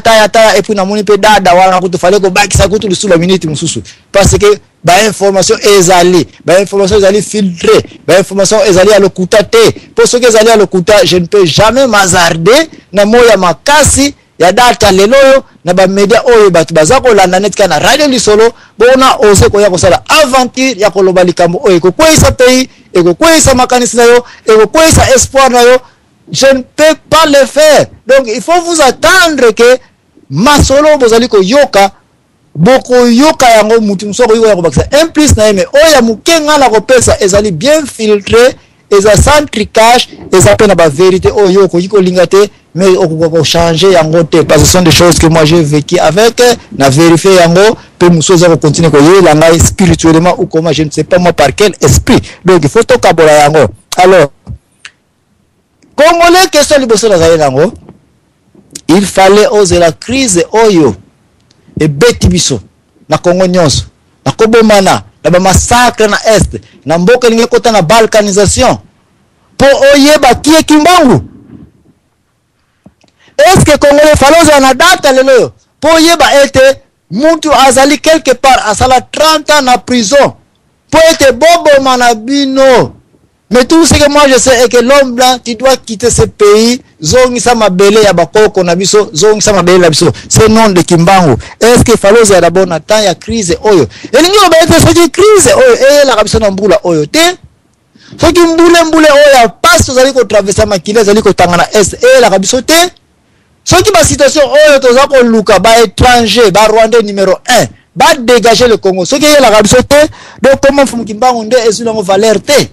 et puis na moni pe dada wana kutufale ko bakisa kutu lusula minute mususu parce que ba information ezali filtré ba information ezali à lokuta te pour ce que ezali à lokuta je ne peux jamais m'hasarder na moya makasi ya data leloyo na ba media oyo batu bazako landa net kana radio lisolo bona ose ko ya kosala aventure ya koloba likambo oyo ko kwesa pays et ko kwesa makanisi na yo et ko kwesa espoir na yo. Je ne peux pas le faire. Donc, il faut vous attendre que Masolo Bozaliko Yoka boko yoka yango mutu msoko yoka yango bakisa un plus na yeme oya mukenga la kopesa ezali bien filtré eza sans tricage eza pena ba vérité oyo ko yiko lingate mais okoko changer yango te parce que ce sont des choses que moi j'ai vécu avec na vérifier yango pe musoza ko continuer ko yela ngai spirituellement ou comment je ne sais pas moi par quel esprit donc il faut to kabola yango alors Congolais question liboso na zaïla yango il fallait oser la crise oyo et beti biso na Congo nyonso na kobomana na ba massacre na est na mboka lingi kota na balkanisation po oyeba kie kimbangu est-ce que Congolais faloza na data lelo po oyeba ete muntu azali quelque part asala 30 ans na prison po ete bobo manabino. Mais tout ce que moi je sais est que l'homme blanc qui doit quitter ce pays, zongisa mabele ya bakoko na biso, zongisa mabele na biso, c'est nom de Kimbangu. Est-ce qu'il fallait ya d'abord na temps ya crise oyo? Elingi ba ete soki crise oyo la biso na mbula oyo te. Soki mbule oyo passe zali ko traverser makila zali ko tangana est la biso te. Soki ba situation oyo toza ko luka ba étranger, ba Rwandais numéro 1, ba dégager le Congo. Soki la biso te, donc comment fum Kimbangu nde esulango valeur te?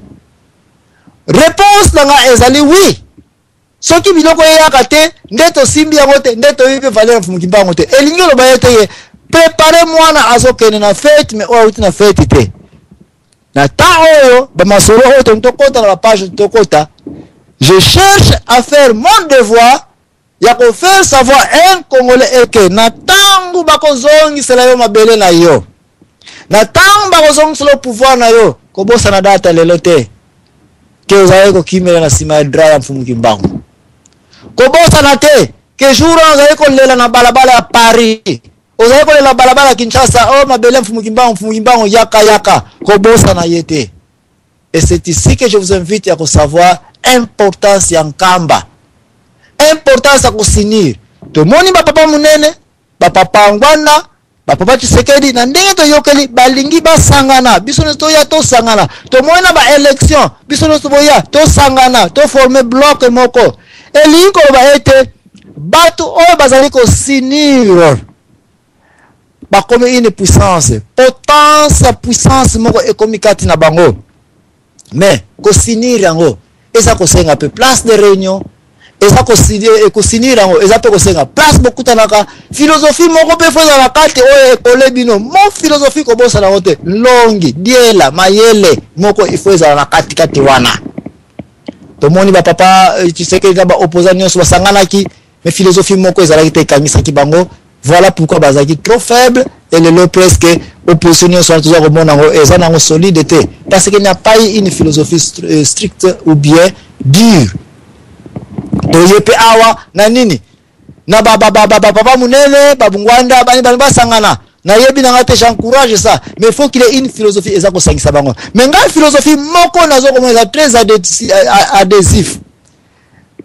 Réponse nanga ezali oui. Soki biloko yaka te ndeto simbi yango te ndeto yipe valeur fumukimbango te. Elingi lo bayete ye préparer mwana azokene na fête mais oyo uti na fête te. Na ta oyo ba masolo oyo tokota na page tokota. Je cherche à faire mon devoir ya ko faire savoir un Congolais eke na tangu bakozongi sela yo mabele na yo. Na tangu bakozongi selo pouvoir na yo ko bosa na data lelo te. Que vous avez kokimela na sima dra mfumu Kimbangu. Kobosa na te que jour vous avez kolela na balabala ya Paris. Vous avez kolela balabala Kinshasa oh mabele mfumu Kimbangu yaka kobosa na yete. Et c'est ici que je vous invite à savoir importance ya nkamba. Importance à kusinir. To moni ba papa munene, ba papa ngwana, ba papa Tshisekedi na ndenge to yokeli balingi basangana biso to ya to sangana to moina ba élection biso to boya to sangana to former bloc moko elingo ba ete bato o bazali ko sinir ba comme une puissance puissance moko économique na bango mais ko sinir yango esa ko senga peu place de réunion eza ko sinira ngo eza pe ko senga place bokutanaka philosophie moko pe foza na kate oyo ekole bino mo philosophie ko bosa na wote longi diela mayele moko ifoza na kati wana to moni ba papa Tshisekedi ba opposant nyonso basangana ki mais philosophie moko ezala ki kangisa ki bango voilà pourquoi bazaki trop faible et le presque opposition nyonso toujours ko mona ngo eza na ngo solide te parce qu'il n'y a pas une philosophie stricte ou bien dure. Toyepe awa na nini na baba munene babungwanda bani basangana na yebi na ngate j'encourage ça mais il faut qu'il ait une philosophie eza ko sangisa bango mais nga philosophie moko nazo ko mona très adhésif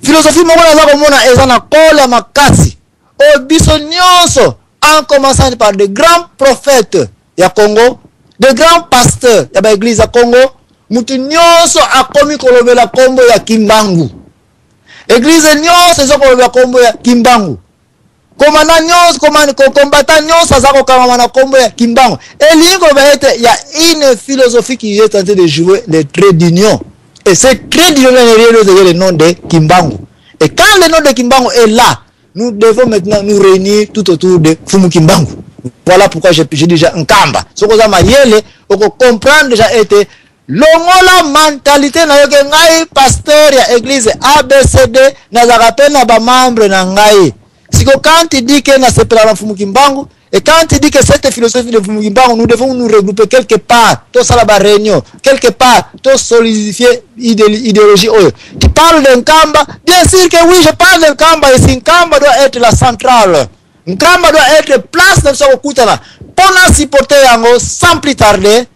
philosophie moko nazo ko mona eza na kola makasi o biso nyonso en commençant par de grands prophètes ya Congo de grands pasteurs ya ba église ya Congo mutu nyonso akomi kolobela kombo ya Kimbangu. Église nyonso ezokoloba kombo ya Kimbangu. Komanda nyonso combattant nyonso azako kama na kombo ya Kimbangu. Elingo baete il y a une philosophie qui est en train de jouer les traits d'union. Et ces traits d'union est le nom de Kimbangu. Et quand le nom de Kimbangu est là, nous devons maintenant nous réunir tout autour de Fumu Kimbangu. Voilà pourquoi j'ai déjà un kamba. Ce que ça yele, on comprendre déjà été longola mentalité na yoke ngai pasteur ya église ABCD na zakape na ba membre na ngai. Siko quand il dit que na sepela na Fumu Kimbangu et quand il dit que cette philosophie de Fumu Kimbangu nous devons nous regrouper quelque part, to sala ba réunion, quelque part, to solidifier idéologie oyo. Tu parles d'un kamba, bien sûr que oui, je parle d'un kamba et si kamba doit être la centrale. Nkamba doit être place de ce kutana. Pona supporter yango sans plus tarder.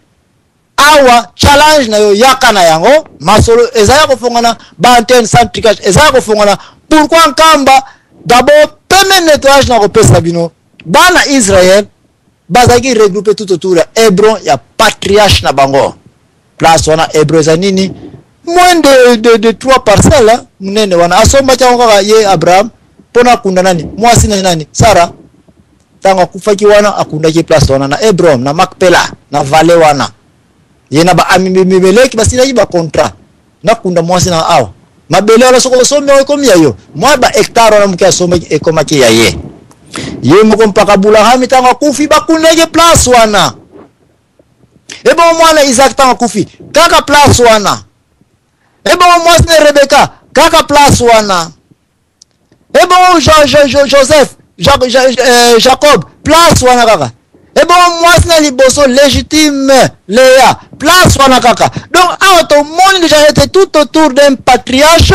Awa challenge na yo yaka na yango masolo ezaya ko fongana ba antenne centricage ezaya ko fongana pourquoi nkamba d'abord premier nettoyage na ko pesa bino bana Israël bazaki regrouper tout autour ya Hébron ya patriarche na bango place wana Hébron za nini moins de 3 parcelles munene wana asomba cha ngaka ye Abraham pona kunda nani mwasi na nani Sara tango akufaki wana akundaki place wana na Hebron na Makpela na Vale wana yena ba Abimeleki basilaki ba contrat nakunda mwasi na awa mabele wala soko sombe ekomi yo mwa ba hectare wana mukia sombe ekomaki ya ye moko mpaka Bulahami tango akufi bakundaki place wana ebo mwana Isaac tango akufi kaka place wana ebo mwasi na Rebeka kaka place wana ebo Joseph Jacob place wana kaka ebo mwasi na liboso légitime Léa place wana kaka. Donc tout le monde déjà été tout autour d'un patriarche,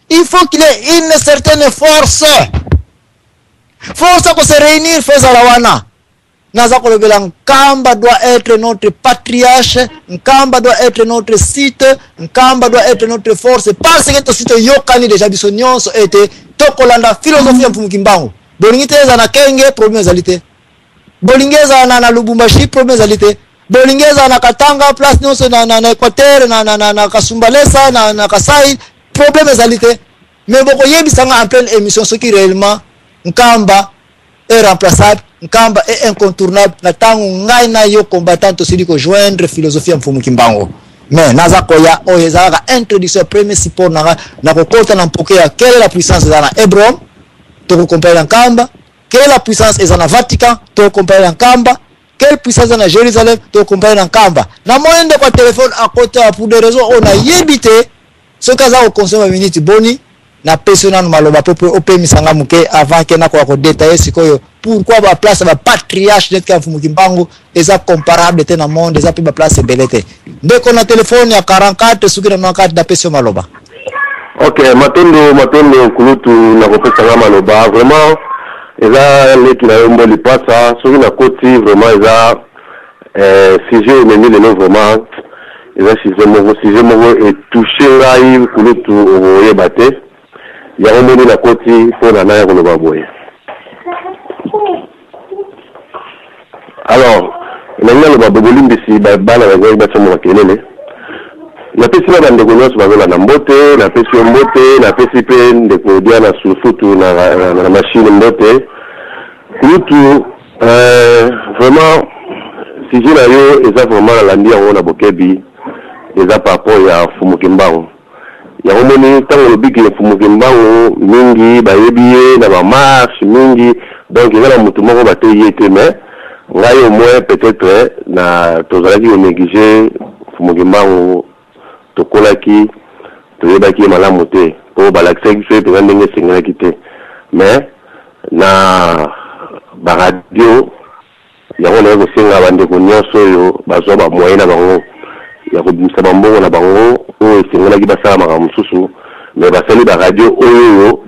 il faut qu'il ait une certaine force pour se réunir face à la wana. Nazako lebela Nkamba doit être notre patriarche, Nkamba doit être notre site, Nkamba doit être notre force parce que to site yokani déjà biso nyonso été tokolanda philosophie ya Mfumukimbangu. Bolingite za na Kenge problème zalité. Bolingeza na Lubumbashi problème zalité. Bolingeza na Katanga place nyonso na Equateur na Kasumbalesa na Kasai problème zalité. Mais boko yebisanga en pleine émission ce qui réellement Nkamba est remplaçable, Nkamba est incontournable, na tango ngai na yo combattant aussi ko joindre philosophie ya Mfumukimbangu. Mais nazakoya oyezaka introduction premier support na kokota na mpokea quelle est la puissance dans Hebron, to comparer Nkamba, quelle est la puissance est dans Vatican, to comparer Nkamba, quelle puissance dans Jérusalem, to comparer Nkamba. Na moyenne kwa téléphone à côté pour des raisons on a yébité ce kaza au consommer minute boni na persona no maloba popo opemisanga muke avant que na ko détailler sikoyo pourquoi ba place ba patriarche net ka Mfumukimbangu eza comparable te na monde eza pe ba place belete ndeko na telefone ya 44 suki na 94 da pesio maloba.
OK, matondo kulutu na kopesa maloba vraiment eza leki na yombo lipasa suki na koti vraiment eza sujet meni le vraiment eza sujet mo et toucher ngai kulutu oyebate ya omoni na koti pona na ya koloba boye. Alors nanga lo baboli mbisi bana bango ba tsomo kelele na pesi na bande konyo bazola na mbote na pesi mbote na pesi pe ndeko diana sufutu na machine mbote kutu vraiment si je na yo eza vraiment la ndia ona bokebi eza par rapport ya Mfumukimbangu ya omoni tango lobiki ya Mfumukimbangu mingi bayebiye na ba marche mingi donc il y a mutu moko bateye te mais ngai au moins peut-être na tozalaki o négliger Mfumukimbangu tokolaki toyebaki malamu te po balakisaki fe pe ndenge sengelaki te mais na ba radio ya ona ko senga bande ko nyonso yo bazwa ba moyen na bango ya ko bimisa bambongo na bango o sengelaki basala maka mususu mais basali ba radio oyo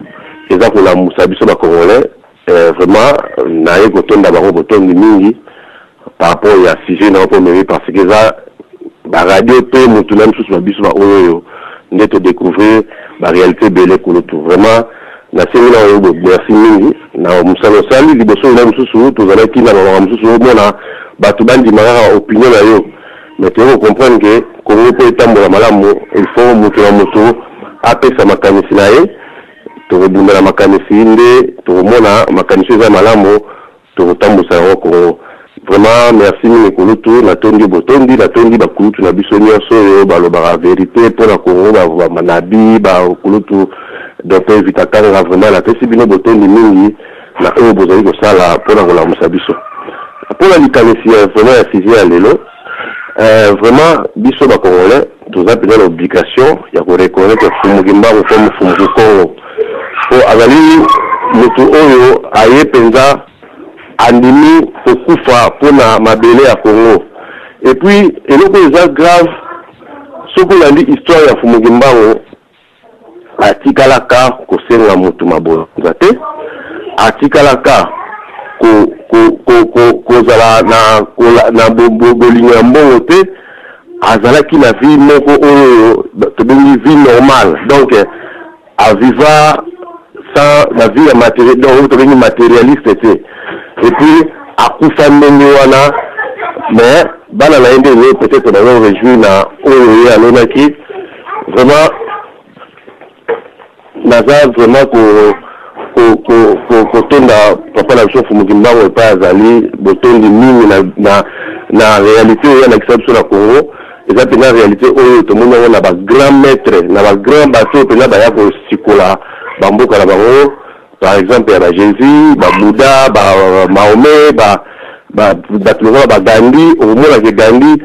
eza ko la musabiso ba congolais vraiment na yeko tonda bango botondi mingi par rapport à sujet na ko meri parce que ça ba radio pe mutu na mususu ba biso ba oyo ndeto découvrir ba réalité belle ko tout vraiment na sengela oyo merci mingi na musalo sali liboso na mususu tozalaki na ba mususu mona batu bandi mara opinion na yo mais tu veux comprendre que Congo peut tambola malamu il faut mutu na mutu apesa makanisi na ye tokobundela makanisi nde tokomona makanisi eza malamu tokotambusa yango Congo. Vraiment merci mingi kulutu natondi botondi natondi bakulutu na biso nyonso oyo balobaka vérité mpona Congo bamanabi bakulutu docteur Vitakanga vraiment napesi bino botondi mingi na oyo bozali kosala mpona kolamusa biso mpona likanisi vraiment ya sujet ya lelo vraiment biso bacongolais toza mpena na obligation ya koreconnaître Mfumukimbangu comme Mfumuku Congo po azali mutu oyo aye penza andimi kokufa pona mabele ya Congo. Et puis eloko eza grave soko landi histoire ya Mfumukimbangu atikalaka kosenga mutu mabonza te atikalaka kozala na bolingo ya mbongo te azalaki na vie moko oyo tobengi vie normale donc aviva sans la vie matérielle donc tobengi matérialiste te et puis akufa ndenge wana mais bana na ende ne peut-être dans réjouir na oyo ye alonaki vraiment naza vraiment ko kotonda papa na biso Fumu Kimbangu epa azali botondi mingi na réalité oyo na biso na Congo eza pena réalité oyo tomoni yango na grand maître na grand bateau pena baya kosikola bamboka na bango par exemple ya Jésus Bouddha Mahomet bato lokola Gandhi okomonaka Gandhi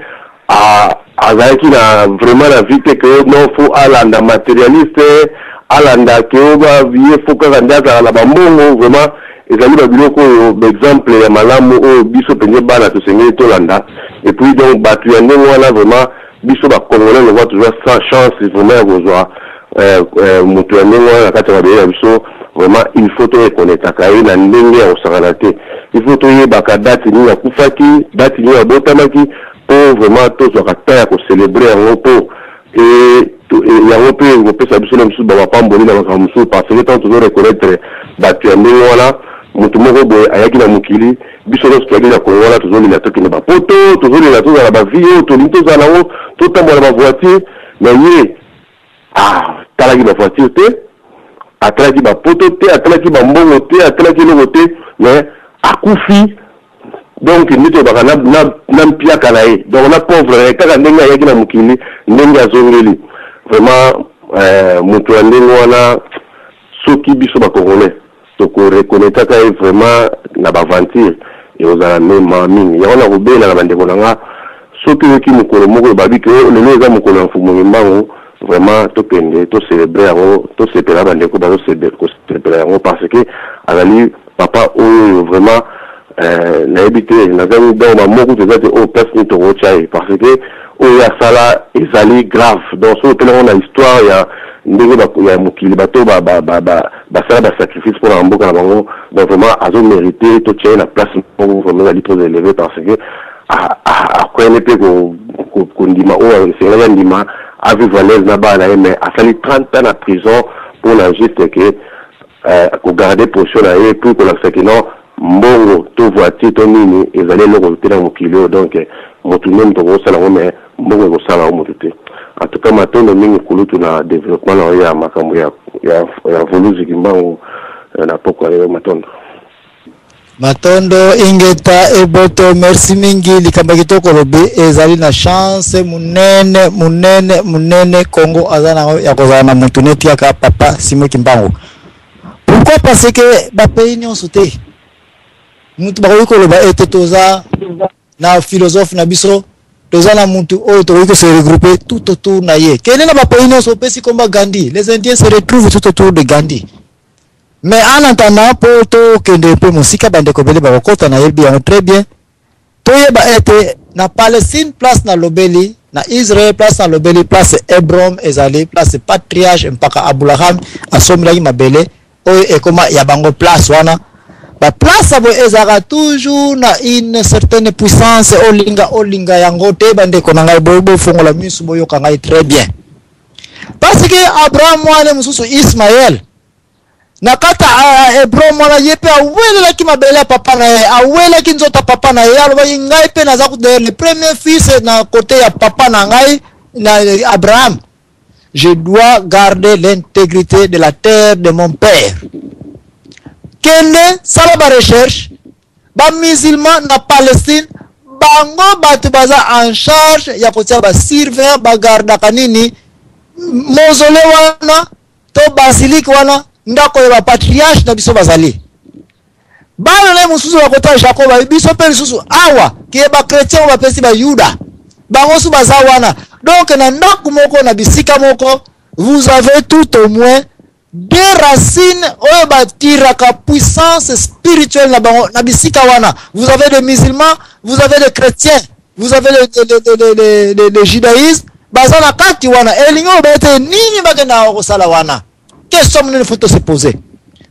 azalaki na vraiment na vie te ke non faut alanda matérialiste alanda ke ye faut kaka nde azala na bambongo vraiment ezali babiloko oyo exemple ya malamu oyo biso penye bana tosengeli tolanda et puis donc bato ya ndenge wana vraiment biso bakongolais lokwa toujours sans chance vraiment ya kozwa moto ya ndenge wana na kati ya mabele ya biso vraiment il faut torekonetaka ye na ndenge ya kosangana te il faut toyebaka date nini akufaki date nini abotamaki mpo vraiment tozwaka ta ya kocelebre yango mpo yango mpe ekopesa biso na mosusu bamapamboli na makambo mosusu parce que ntango tozoreconnaître bato ya ndenge wana moto moko boye ayaki na mokili biso nyonso toyaki na kongo wana tozolela tokende bapoto tozolela tozala bavie oyo tolingi tozala nango totambola bavoiture na ye atalaki bavoiture te atalaki bapoto te atalaki bambongo te atalaki eloko te mais akufi donc nde tobaka na mpiaka na ye donc na pauvre kaka ndenge ayaki na mokili ndenge azongeli vraiment moto ya ndenge wana soki biso bakongolais tokorekonetaka ye vraiment na baventure ekozala mema mingi yango na kobela na bandeko na nga soki oyoki mokolo moko babi ke lelo eza mokolo ya Fumu Kimbangu vraiment tokende tocelebre yango tosepela bandeko bazosepela yango parce que azali papa oyo vraiment nayebi te nazali donc bamoko toza te oyo place nini tokotya ye parce que oyo asala ezali grave donc so opelango na histoire ya ndenge ya mokili bato basala basacrifice mpo na mboka na bango donc vraiment azomérite totya ye na place moko vraiment ezali trop élevé parce que akoyene mpe kondima oyo esengelaki andima avivre à l'aise na bana na ye mais asali 30 ans na prison mpona juste ke kogarde position na ye puis kolakisaki non mbongo to voiture to nini ezali eloko te na mokili oyo donc motu nini tokosala yango mais mbongo ekosala yango motu te en tout cas matondo mingi kulutu na développement na oyo ya makambo ya Voluzi Kimbangu na poko ya matondo
Matondo ingeta eboto merci mingi likamba kitoko lobi ezali na chance munene Congo azana ya kozala na mutu neti ya papa Simon Kimbangu. Pourquoi parce que ba pays nyonso te mutu bakoki koloba ete toza na philosophe na biso toza na mutu oyo tokoki se regrouper tout autour na ye kene na ba pays nyonso pesi komba Gandhi les Indiens se retrouvent tout autour de Gandhi. Mais en attendant pour to kende pe musika bande ko bele ba kokota na yebi yango très bien to yeba ete na Palestine place na lobeli na Israël place na lobeli place Hebron ezali place patriarche mpaka Abraham asomilaki mabele oyo ekoma ya bango place wana ba place abo ezaka toujours na une certaine puissance olinga yango te bande ko na ngai bobo fongola misu boyo ka ngai très bien parce que Abraham wana mususu Ismaël nakata Hebron mwana yepe awela ki mabele papa na ye awela ki nzota papa na ye aloba ngai pe naza ku le premier fils na côté ya papa na ngai na Abraham je dois garder l'intégrité de la terre de mon père kende sala ba recherche ba musulman na Palestine bango batu baza en charge ya kotia ba surveillant ba garda kanini mausolée wana to basilique wana ndako ya patriarche na biso bazali bana na mususu wa kota Jacob biso pe mususu awa ke ba chrétien ba pesi ba Yuda bango su bazawana donc na ndako moko na bisika moko vous avez tout au moins des racines oyo ba tiraka puissance spirituelle na bango na bisika wana vous avez des musulmans vous avez des chrétiens vous avez les judaïsmes bazana kati wana elingo bete nini bakena kosala wana. Question qu'il faut se poser.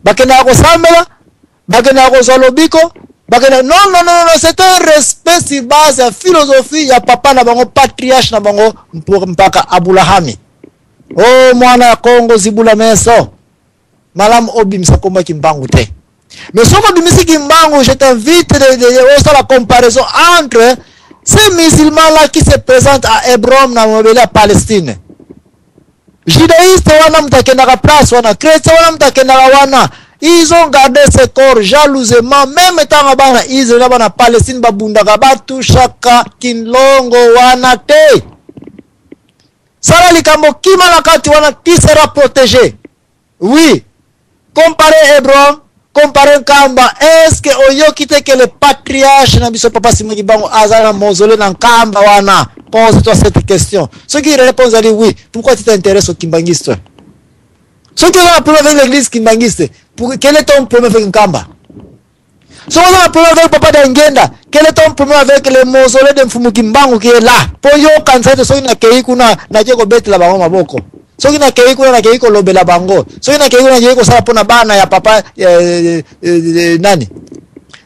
Bakena ko sambela, bakena ko zolobiko, bakena non, c'est un respect sur base de philosophie ya papa na bango patriarche na bango mpaka Abulahami. Oh mwana Kongo zibula meso. Malam obimisa komba Kimbangu te. Mais soko bimisi Kimbangu, je t'invite de faire la comparaison entre ces musulmans là qui se présentent à Hebron na mobile Palestine. Judaïste wana mtakenda ka place wana chrétien wana mtakenda wana Ils ont gardé ce corps jalousement, même étant en Israël, en Palestine, babundaka batu shaka kinlongo wanate. Sala likambo kima nakati wana qui sera protégé. Oui. Comparez Hébron, comparez Kamba. Est-ce que oyo kite que le patriarche na biso papa Simoni Bango azana mausolée dans Kamba wana? Pose-toi cette question. Ceux qui répondent à dire oui, pourquoi tu t'intéresses au kimbangiste? Ceux qui ont un problème avec l'église kimbangiste, quel est ton problème avec Kamba? Ceux qui ont un problème avec Papa d'Angenda, quel est ton problème avec le mausolée de Mfumu Kimbangu qui est là? Pour yo kansaite ceux qui na keiko na jeko beti la bango maboko. Ceux qui na keiko na keiko lobe la bango. Ceux qui na keiko na jeko sala pona bana ya papa nani?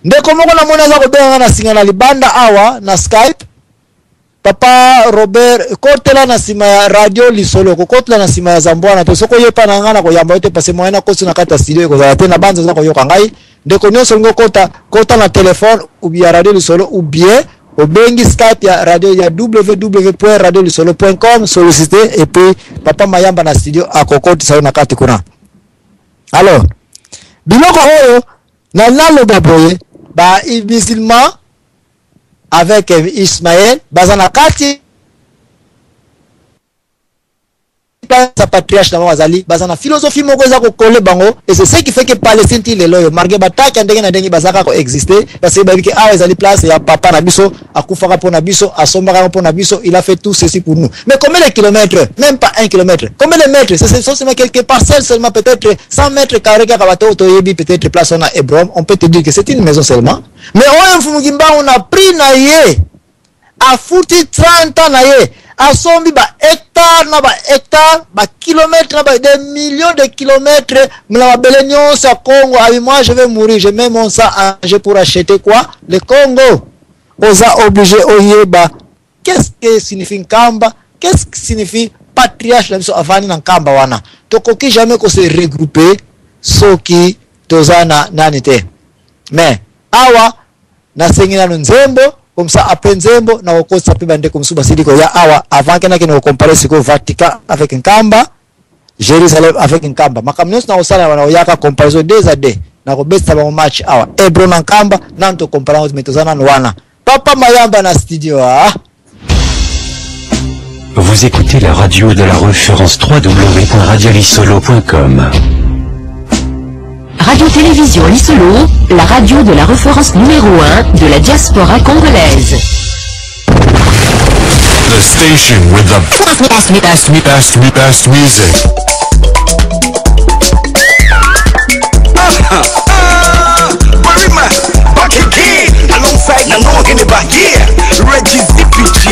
Ndeko moko na mona za ko benga na singa na libanda awa na Skype. Papa Robert kotela na sima ya radio lisolo kokotela na sima ya zambwana to soko yepa na ngana ko yamba yote pase moyena kosi na kata studio ko za tena banza za ko yoka ngai ndeko nyonso ngo kota na telefone ou bien radio lisolo ou bien au bengi Skype ya radio ya www.radiolisolo.com solliciter et puis papa mayamba na studio akokoti sa na kati kuna. Alors biloko oyo na lalo baboye ba musulman avec Ismaël, bazana kati sa patriarche na wazali, bazana philosophie moko za ko coller bango et c'est ce qui fait que Palestine ti lelo yo marge bataki ndenge na ndenge bazaka ko exister parce que babiki awa ezali place ya papa na biso akufaka pona biso asombaka pona biso, il a fait tout ceci pour nous. Mais combien de kilomètres? Même pas 1 kilomètre. Combien de mètres? C'est seulement quelques parcelles seulement, peut-être 100 mètres carrés kabato to yebi peut-être place on a Hébron, on peut te dire que c'est une maison seulement. Mais on Mfumu Kimbangu on a pris na ye a foutu 30 ans na ye a sombi ba hectare na ba hectare ba kilomètres na ba des millions de kilomètres mla belenyon sa Congo. Ah, moi je vais mourir, je mets mon sang à manger pour acheter quoi? Le Congo. Osa obligé oyeba qu'est-ce que signifie Kamba? Qu'est-ce que signifie patriarche la biso avani na Kamba wana? Tokoki jamais ko se regrouper soki tozana nanite. Mais awa na sengina nzembo comme ça après nzembo na okosa pe bande comme suba sidiko ya awa avant que na ke no comparer siko Vatican avec Nkamba, Jérusalem avec Nkamba. Makamnyos na osala wana oyaka comparaison des à deux na ko besta ba match awa Hébron na Nkamba nanto comparer metozana wana. Papa Mayamba na studio ah.
Vous écoutez la radio de la référence www.radiolisolo.com.
Radio-Télévision Lisolo, la radio de la référence numéro 1 de la diaspora congolaise.
The station with the best music.
Marima, back again, alongside Nanong in the back here. Reggie's the picture,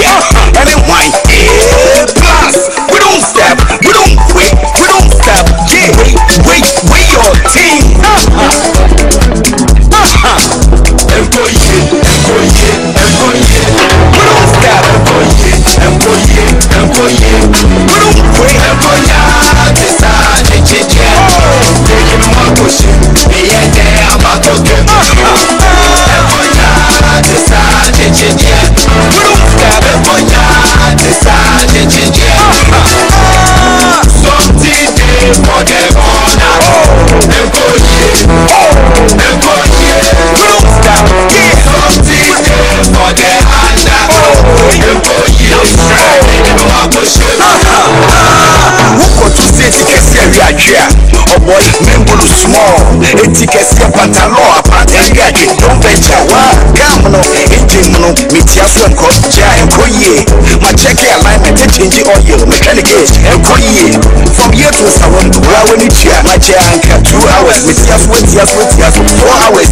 and then wine, plus, we don't stop, we don't quit, we don't stop, yeah, wait your team. Employee, we don't stop, employee, we don't quit, taking my pushing, I'm about to get oh boy, membulu small. Etikesi pantalon apatanga don't venture wa. Gamno, engine mitiasu enko ja enkoye. My check alignment change oil mechanic enkoye. From here to Sawan, when it's here, my chair anchor 2 hours. Mitiasu 4 hours.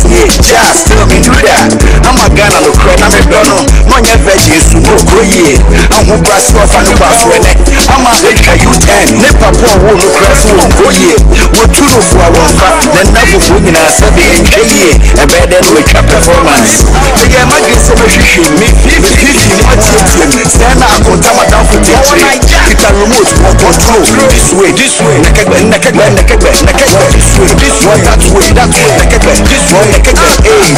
Yeah, still me do that. I'm a gun on the crane, I'm a dono. Monya veggies to go koye. I'm who brass off and brass rene. I'm a U10. Nepa poor wool cross won't go ye. What to do for our then never women are 7 and better than wake up performance. The game I get so much me, stand up on time down for teaching. It's a remote control. This way, this way, this way, that way, this way, this way.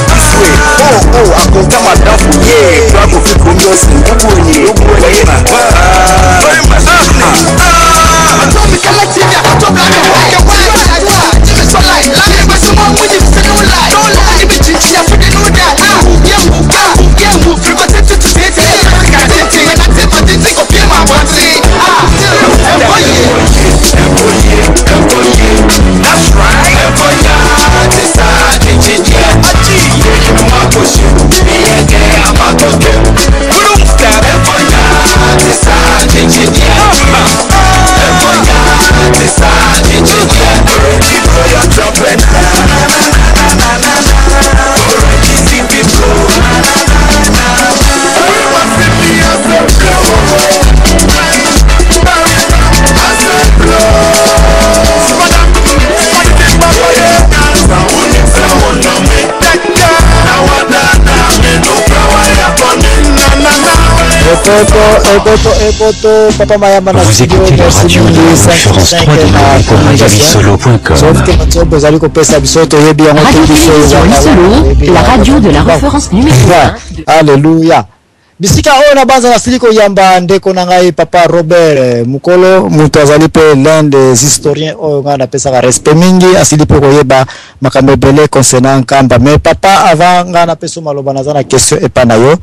Oh, I can tell my dad, yeah, grab a few communions and do
Papa Mayama na
Vous écoutez la radio de la référence www.radiosolo.com.
Sauf que Matsobo zali kopesa bisoto yebi yango
la radio de la référence numéro 1.
Alléluia. Bisika oyo na banza na siliko yamba ndeko na ngai Papa Robert Mukolo mutu azali pe l'un des historiens oyo nga na pesa ka respect mingi asili pe koyeba makambo ebele concernant Nkamba. Mais papa avant nga na pesa maloba naza na question epana yo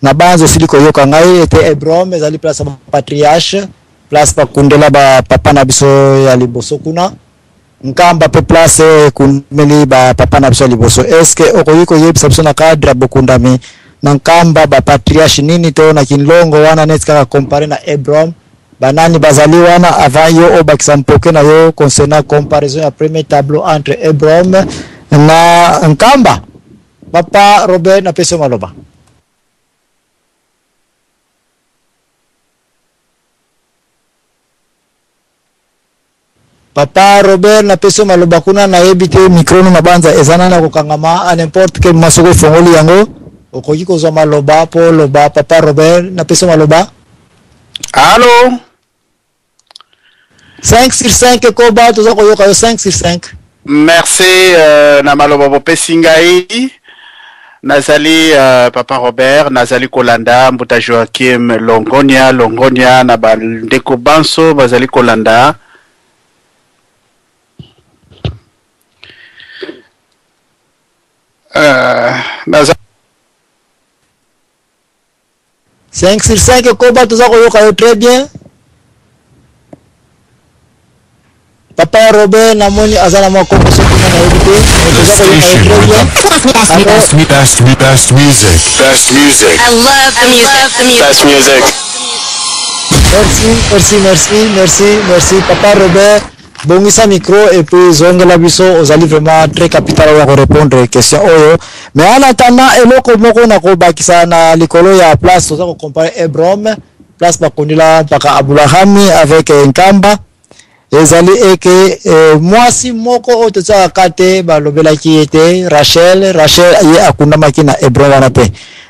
na banza siliko yoka ngai ete Hebron ezali place ba patriarche place pa kundela ba papa na biso ya liboso kuna Nkamba pe place kumeli ba papa na biso ya liboso. Est-ce que okoyiko yebisa biso na cadre bokundami na Nkamba ba patriarche nini to na kinlongo wana netika compare na Hebron banani bazali wana avant yo obakisa mpoke na yo concernant comparaison ya premier tableau entre Hebron na Nkamba. Papa Robert na peso maloba. Papa Robert na peso maloba kuna na yebite micro na banza ezana na kokangama a n'importe quel masoko fongoli yango okoki kozwa maloba po loba. Papa Robert na peso maloba.
Allô
5 sur 5 koba toza koyoka yo 5 sur 5.
Merci na maloba bo pesingai nazali Papa Robert nazali kolanda mbuta Joachim Longonia na bandeko banso bazali kolanda
5 sur 5 koba toza koyoka yo très bien. Papa Robert namoni azana makoko soki na yebite toza koyoka yo très bien.
Best music.
Best music. I love the music. Best music.
Merci Papa Robert. Bongisa micro et puis zongela biso ozali vraiment très capital ya ko répondre question oyo. Mais en attendant eloko moko na ko bakisa na likolo ya place toza ko comparer Hebron place bakondila paka Abulahami avec Nkamba. Ezali eke mwasi moko otoza kate balobela ki ete Rachel ye akunda makina Hebron wana pe.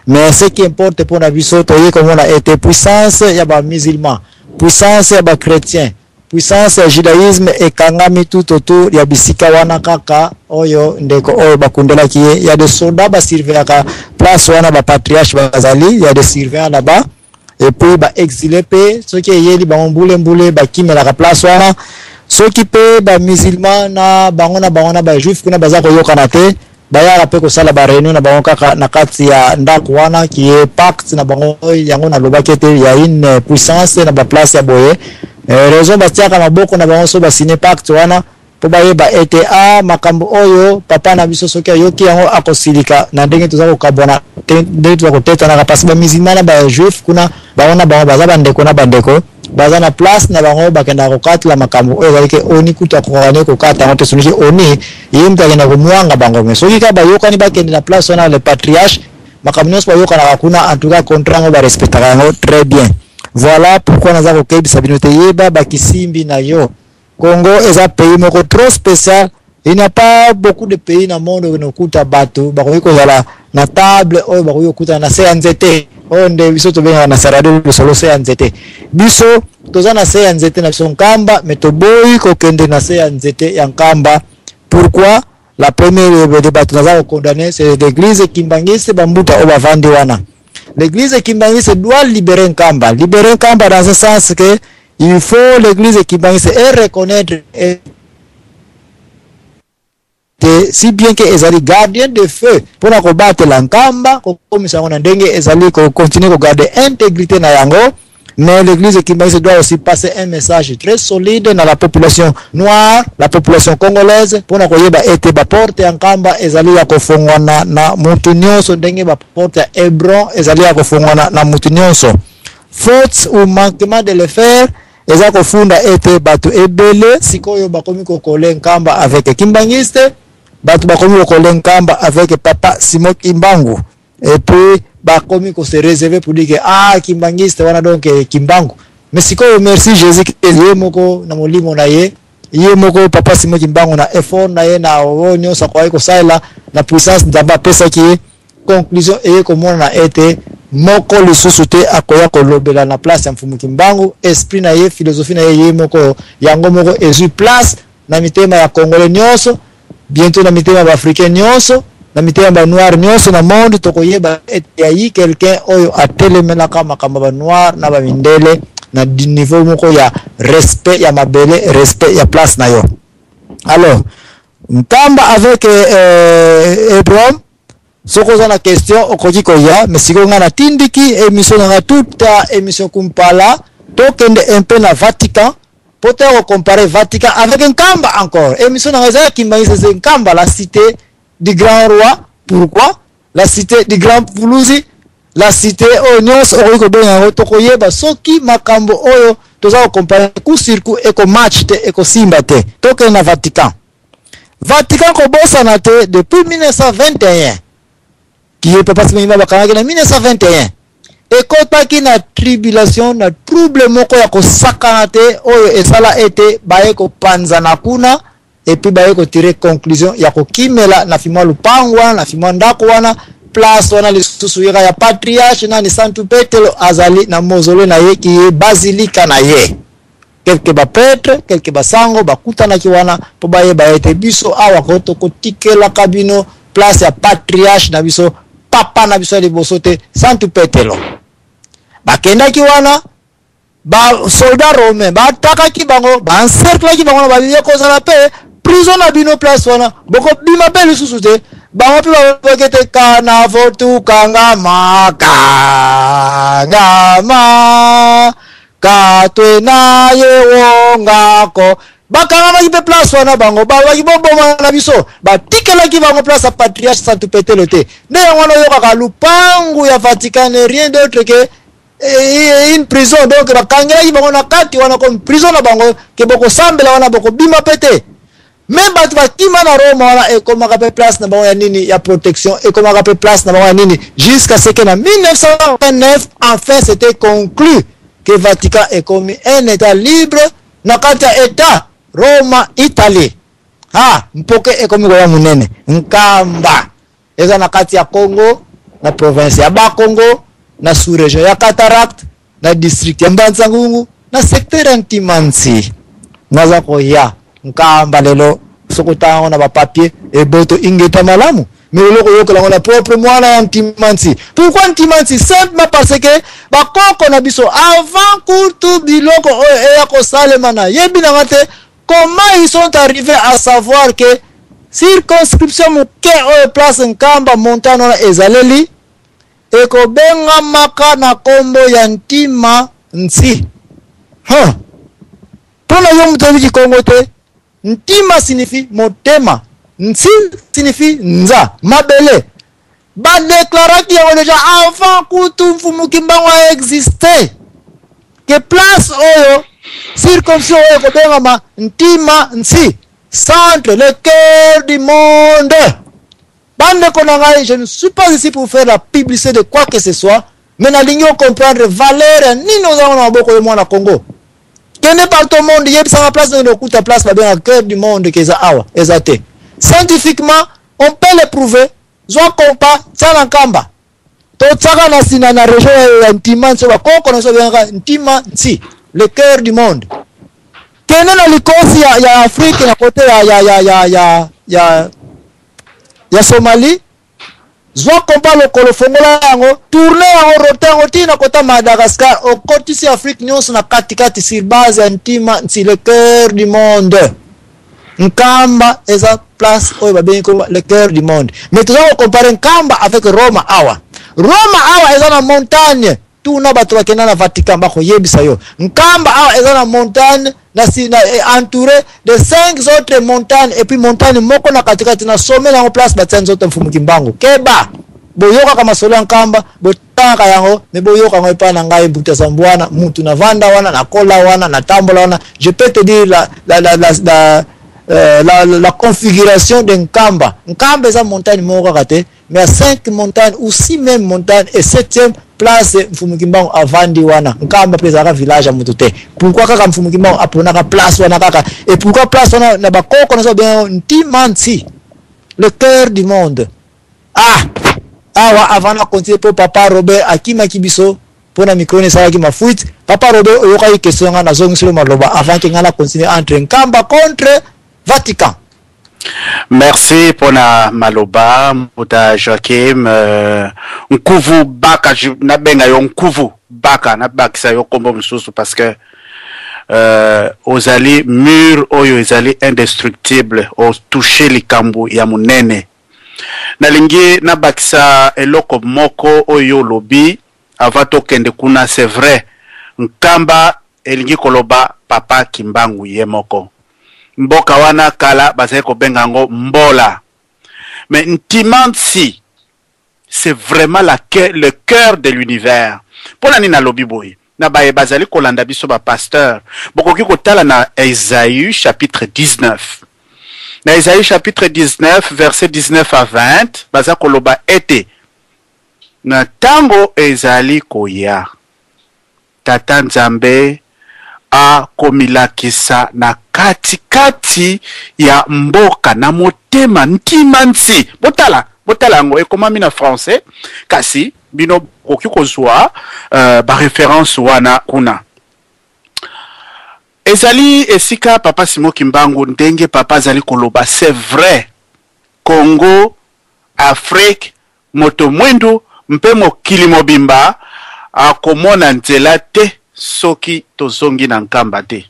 Mais ce qui importe pour na biso to ye comme on a été puissance ya ba musulman, puissance ya ba chrétien, puissance ya judaïsme et kangami tout autour ya bisika wana kaka oyo ndeko oyo bakundela ki ya de soldats ba surveiller ka place wana ba patriarche bazali ya de surveiller là-bas et puis ba exilé pe ceux qui yeli ba mbule ba kimela ka place wana ceux qui pe ba musulman na bangona ba juif kuna baza ko yoka na te baya pe ko sala ba réunion na bango kaka na kati ya ndako wana qui est pacte na bango yango na lobaki te ya une puissance na ba place ya boye raison batiaka maboko na bango so ba signer pacte wana po bayeba ete makambo oyo papa na biso soki ayoki yango akosilika na ndenge toza kokabona ndenge toza koteta na kasi ba musulman na ba juif kuna baona bango baza bandeko na bandeko baza na place na bango bakenda kokatela makambo oyo ezalaki oni kuta kokane kokata ngo tesoniki oni yimta kenda komwanga bango me soki ka bayokani bakende na place wana le patriarche makambo nyonso bayokana kuna en tout cas contrat ngo ba respectaka yango très bien. Voilà pourquoi naza kokebisa bino te yeba bakisimbi na yo Congo est un pays moko trop spécial. Il n'y a pas beaucoup de pays dans le monde où on kuta bateau bakoki kozala na table oyo bakoki kuta na se ya nzete oyo nde biso tobenga na sarado solo se ya nzete biso toza na se ya nzete na biso Nkamba mais toboyi kokende na se ya nzete ya Nkamba. Pourquoi? La première débat naza condamné c'est l'église Kimbangisi bambuta oyo bavandi wana. L'église Kimbangisi doit libérer Nkamba dans ce sens que il faut l'église Kimbangisi reconnaître si bien que ezali gardien de feu pour na combattre la Nkamba komisa ngona ndenge ezali ko continuer ko garder intégrité na yango. Mais l'église Kimbangisi doit aussi passer un message très solide dans la population noire, la population congolaise pour na koyeba ete ba porte ya Nkamba ezali ya kofongwana na mutu nyonso ndenge ba porte ya Hebron ezali ya kofongwana na mutu nyonso. Faute ou manquement de le faire eza kofunda ete bato ebele sikoyo bakomi kokole Nkamba avec Kimbangiste, bato bakomi kokole Nkamba avec Papa Simon Kimbangu, et puis bakomi ko se réserver pour dire que Kimbangiste wana donc Kimbangu. Mais sikoyo merci Jésus ye moko na molimo na ye moko Papa Simon Kimbangu na effort na ye na onyo sa kwa ko sala na puissance d'aba pesa ki conclusion et komona na ete moko lisusu te akoya kolobela na place ya mfumu Kimbangu esprit na ye philosophie na ye moko yango moko ezu place na mitema ya Congolais nyonso bientôt na mitema ba Africain nyonso na mitema ba noir nyonso na monde tokoyeba ete quelqu'un oyo atelemelaka makambo ba noir na ba mindele na niveau moko ya respect ya mabele respect ya place na yo. Alors Nkamba avec Abraham soko za na question okoki koya mais siko ngana tindiki émission na toute émission kumpala tokende un peu na Vatican peut-être comparer Vatican avec Nkamba encore émission na za kimbaisa c'est Nkamba la cité du grand roi. Pourquoi la cité du grand Puluzi la cité Onyos oiko benga tokoyeba soki makambo oyo toza comparer ku circuit eko match te eko simba te tokende na Vatican. Vatican kobosa na te depuis 1921 qui est papa sima bakanga na 1921 ekotaki na tribulation na trouble moko ya kosakana te oyo esala ete baye ko panza na kuna et puis baye ko tirer conclusion ya kokimela na fima lupangwa na fima ndako wana place wana lisusu ya patriarche na ni Santu Petelo azali na mausolée na ye ki est basilica na ye quelques ba prêtre quelques ba sango bakutana ki wana po baye baete biso awa ko to kotikela kabino place ya patriarche na biso papa na biso liboso te Santu Petelo bakenda ki wana ba soldat romain ba ataka ki bango ba encercle ki bango ba biye ko sala pe prison na bino place wana boko bima pe lisusu te bango pe ba kokete kana votu kanga makanga katwe na yewongako bakanga ki pe place wana bango ba ki bobo na biso ba tikela ki bango place à patriarche Santu Petelo te ne wana yoka lupangu ya Vatican rien d'autre que une prison donc bakanga ki bango na kati wana comme prison na bango ke boko sambela wana boko bima pete même batu batima na Roma wana e komaka pe place na bango ya nini ya protection e komaka pe place na bango ya nini jusqu'à ce que en 1929 enfin c'était conclu que Vatican est comme un état libre na kati ya état Roma Italie mpoke e comme ya munene Nkamba eza na kati ya Congo na province ya Bakongo na sous-région ya Cataract na district ya Mbanza-Ngungu na secteur ya Ntimansi naza koya Nkamba lelo sokota na ba papier et boto ingeta malamu mais loko yokola na propre mwana ya Ntimansi. Pourquoi Ntimansi? Simplement parce que bakoko na biso avant kutu biloko ya ko salemana yebi na ngate comment ils sont arrivés à savoir que circonscription muke place Nkamba montano na ezaleli eko benga maka na kombo ya Ntimansi. Pona yo mutabi ki Kongo te Ntima signifie motema, Nsi signifie nza, mabele. Ba déclara qu'il y a déjà avant kutu mfumu Kimbangu a existé. Que place oyo, circonscription oyo kobenga ma Ntimansi, centre, le cœur du monde. Bande konanga, je ne suis pas ici pour faire la publicité de quoi que ce soit, mais na ligno comprendre valeur ni nos avons na boko de moi na Congo. Kene par tout le monde, il y a une place dans le place là bien au cœur du monde qui est awa, exacté. Scientifiquement, on peut le prouver. Zwa kompa tsala Nkamba. To tsaka na sina na région ya Ntimansi wa koko na so bien Ntimansi, le cœur du monde. Kene na likosi ya Afrique na côté ya Somalie. Zwa kompa le kolofongola yango tourner en rotant tina kota Madagascar au côté si Afrique nyonso na katikati sur base ya Ntimansi, le cœur du monde. Nkamba est la place où le cœur du monde. Mais tu vas comparer Nkamba avec Roma awa. Roma awa est la montagne. Tout n'a pas trouvé na Vatican bako yebisa yo. Nkamba awa est la montagne entouré de 5 autres montagnes et puis montagne moko na katikati na sommet na place batsan zote mfumu Kimbangu. Keba boyoka kama solo Nkamba botanga yango ne boyoka ngo pa na ngai buta sambwana mutu na vanda wana na kola wana na tambola wana. Je peux te dire la configuration de Nkamba. Nkamba est une montagne morate, mais à 5 montagnes ou 6 même montagnes et 7e place mfumu Kimbangu avandi wana. Nkamba pesa village à Mutute. Pourquoi kaka mfumu Kimbangu apona place wana kaka et pourquoi place wana na bakoko na so bien Ntimansi, le cœur du monde. awa avant na continuer pour papa Robert akima kibiso pour na micro ne sala ki mafuit papa Robert oyoka yi question nga na zongi sur maloba avant que ngana continuer entre Nkamba contre Vatican.
Merci pour na maloba muta Joachim nkuvu baka na benga yo nkuvu baka na bakisa yo kombo msusu parce que ozali mur oyo ezali indestructible o toucher likambo ya munene nalingi na bakisa eloko moko oyo lobi avato kende kuna c'est vrai Nkamba elingi koloba papa Kimbangu ye moko mboka wana kala bazali kobenga ngo mbola mais Ntimansi c'est vraiment le cœur de l'univers pour la nina lobi boy na baye bazali kolanda biso ba pasteur bokoki kotala na Esaïe chapitre 19 na Esaïe chapitre 19 verset 19 à 20 baza koloba ete na tango ezali koya tata Nzambe a komilakisa na katikati ya mboka na motema Ntimansi botala ngo ekomami na français kasi bino koki kozwa ba référence wana kuna ezali esika papa Simon Kimbangu ndenge papa zali koloba c'est vrai Congo Afrique moto mwendo mpe mokili mobimba akomona nzela te soki tozongi na Nkamba te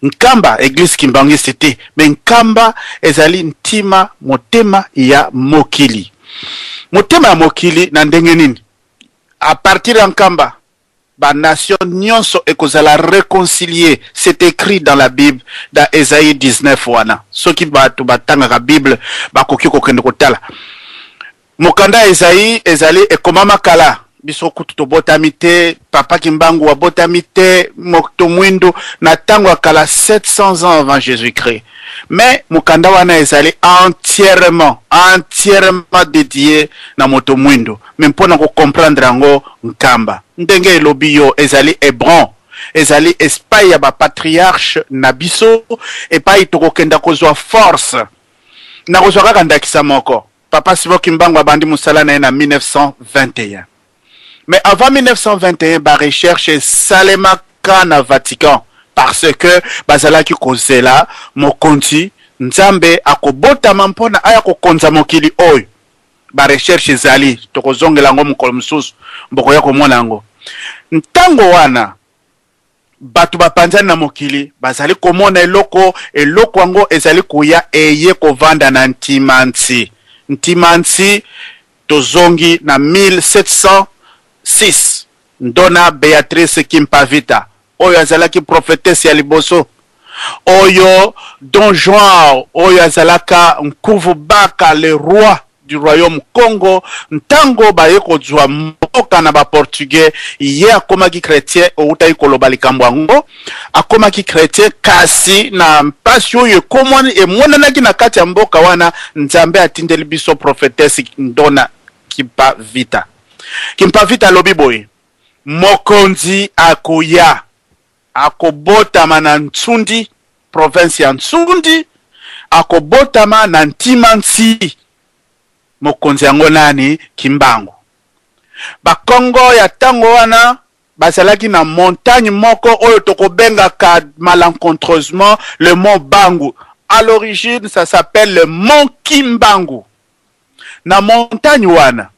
Nkamba église Kimbangisi te mais Nkamba ezali ntima motema ya mokili na ndenge nini à partir de Nkamba ba nation nyonso ekozala réconcilier c'est écrit dans la Bible dans Esaïe 19 wana soki batu batanga ka Bible bakoki kokende kotala mokanda Esaïe ezali ekomama kala biso kutu tobotami te papa Kimbangu wa botami te moto mwindo na tango kala 700 ans avant Jésus-Christ mais mokanda wana ezali entièrement dédié na moto mwindo même pour ko comprendre ngo Nkamba ndenge elobi yo ezali Hébron ezali espace ya ba patriarche na biso epai tokokenda kozwa force na kozwa kaka ndakisa moko papa Simon Kimbangu abandi musala na 1921 mais avant 1921 ba recherche salemaka na Vatican parce que bazalaki kozela mokonzi Nzambe akobotama mpona aya kokonza mokili oyo ba recherche zali tokozongela ngo mukolo mususu mboko ya komona ngo ntango wana batu bapanzani na mokili bazali komona eloko ngo ezali kuya eye kovanda na Ntimansi tozongi na 1706 ndona Beatrice Kimpavita oyo azalaki prophétesse ya liboso oyo Don Juan oyo azalaka nkuvu baka le roi du royaume Congo ntango baye kozwa mboka na ba portugais ye akomaki chrétien outai koloba likambo yango akomaki chrétien kasi na mpasi oyo emonanaki na kati ya mboka wana Nzambe atindeli biso prophétesse ndona Kimpavita lobi boy mokonzi akoya akobotama na Ntsundi province ya Ntsundi akobotama na Ntimansi mokonzi yango nani Kimbangu bakongo ya tango wana bazalaki na montagne moko oyo tokobenga ka malencontreusement le mont Bangu à l'origine ça s'appelle le mont Kimbangu na montagne wana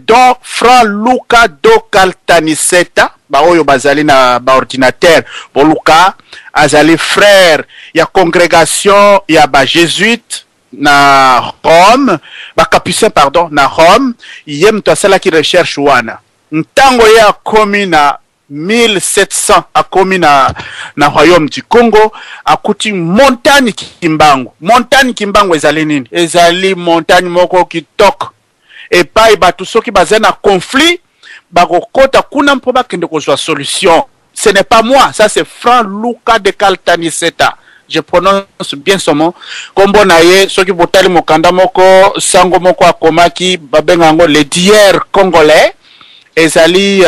donc Fra Luka do Kaltaniseta ba oyo bazali na ba ordinateur bo Luka azali frère ya congrégation ya ba jésuite na Rome ba capucin pardon na Rome yem to sala ki recherche wana ntango ya komi na 1700 akomi na royaume du Congo akuti montagne Kimbangu ezali nini ezali montagne moko kitoko epai batu soki bazali na conflit bakokota kuna mpo bakende kozwa solution ce n'est pas moi ça c'est Fra Luka de Kaltaniseta je prononce bien son nom kombo na ye soki botali mokanda moko sango moko akomaki babenga ngo le dier congolais ezali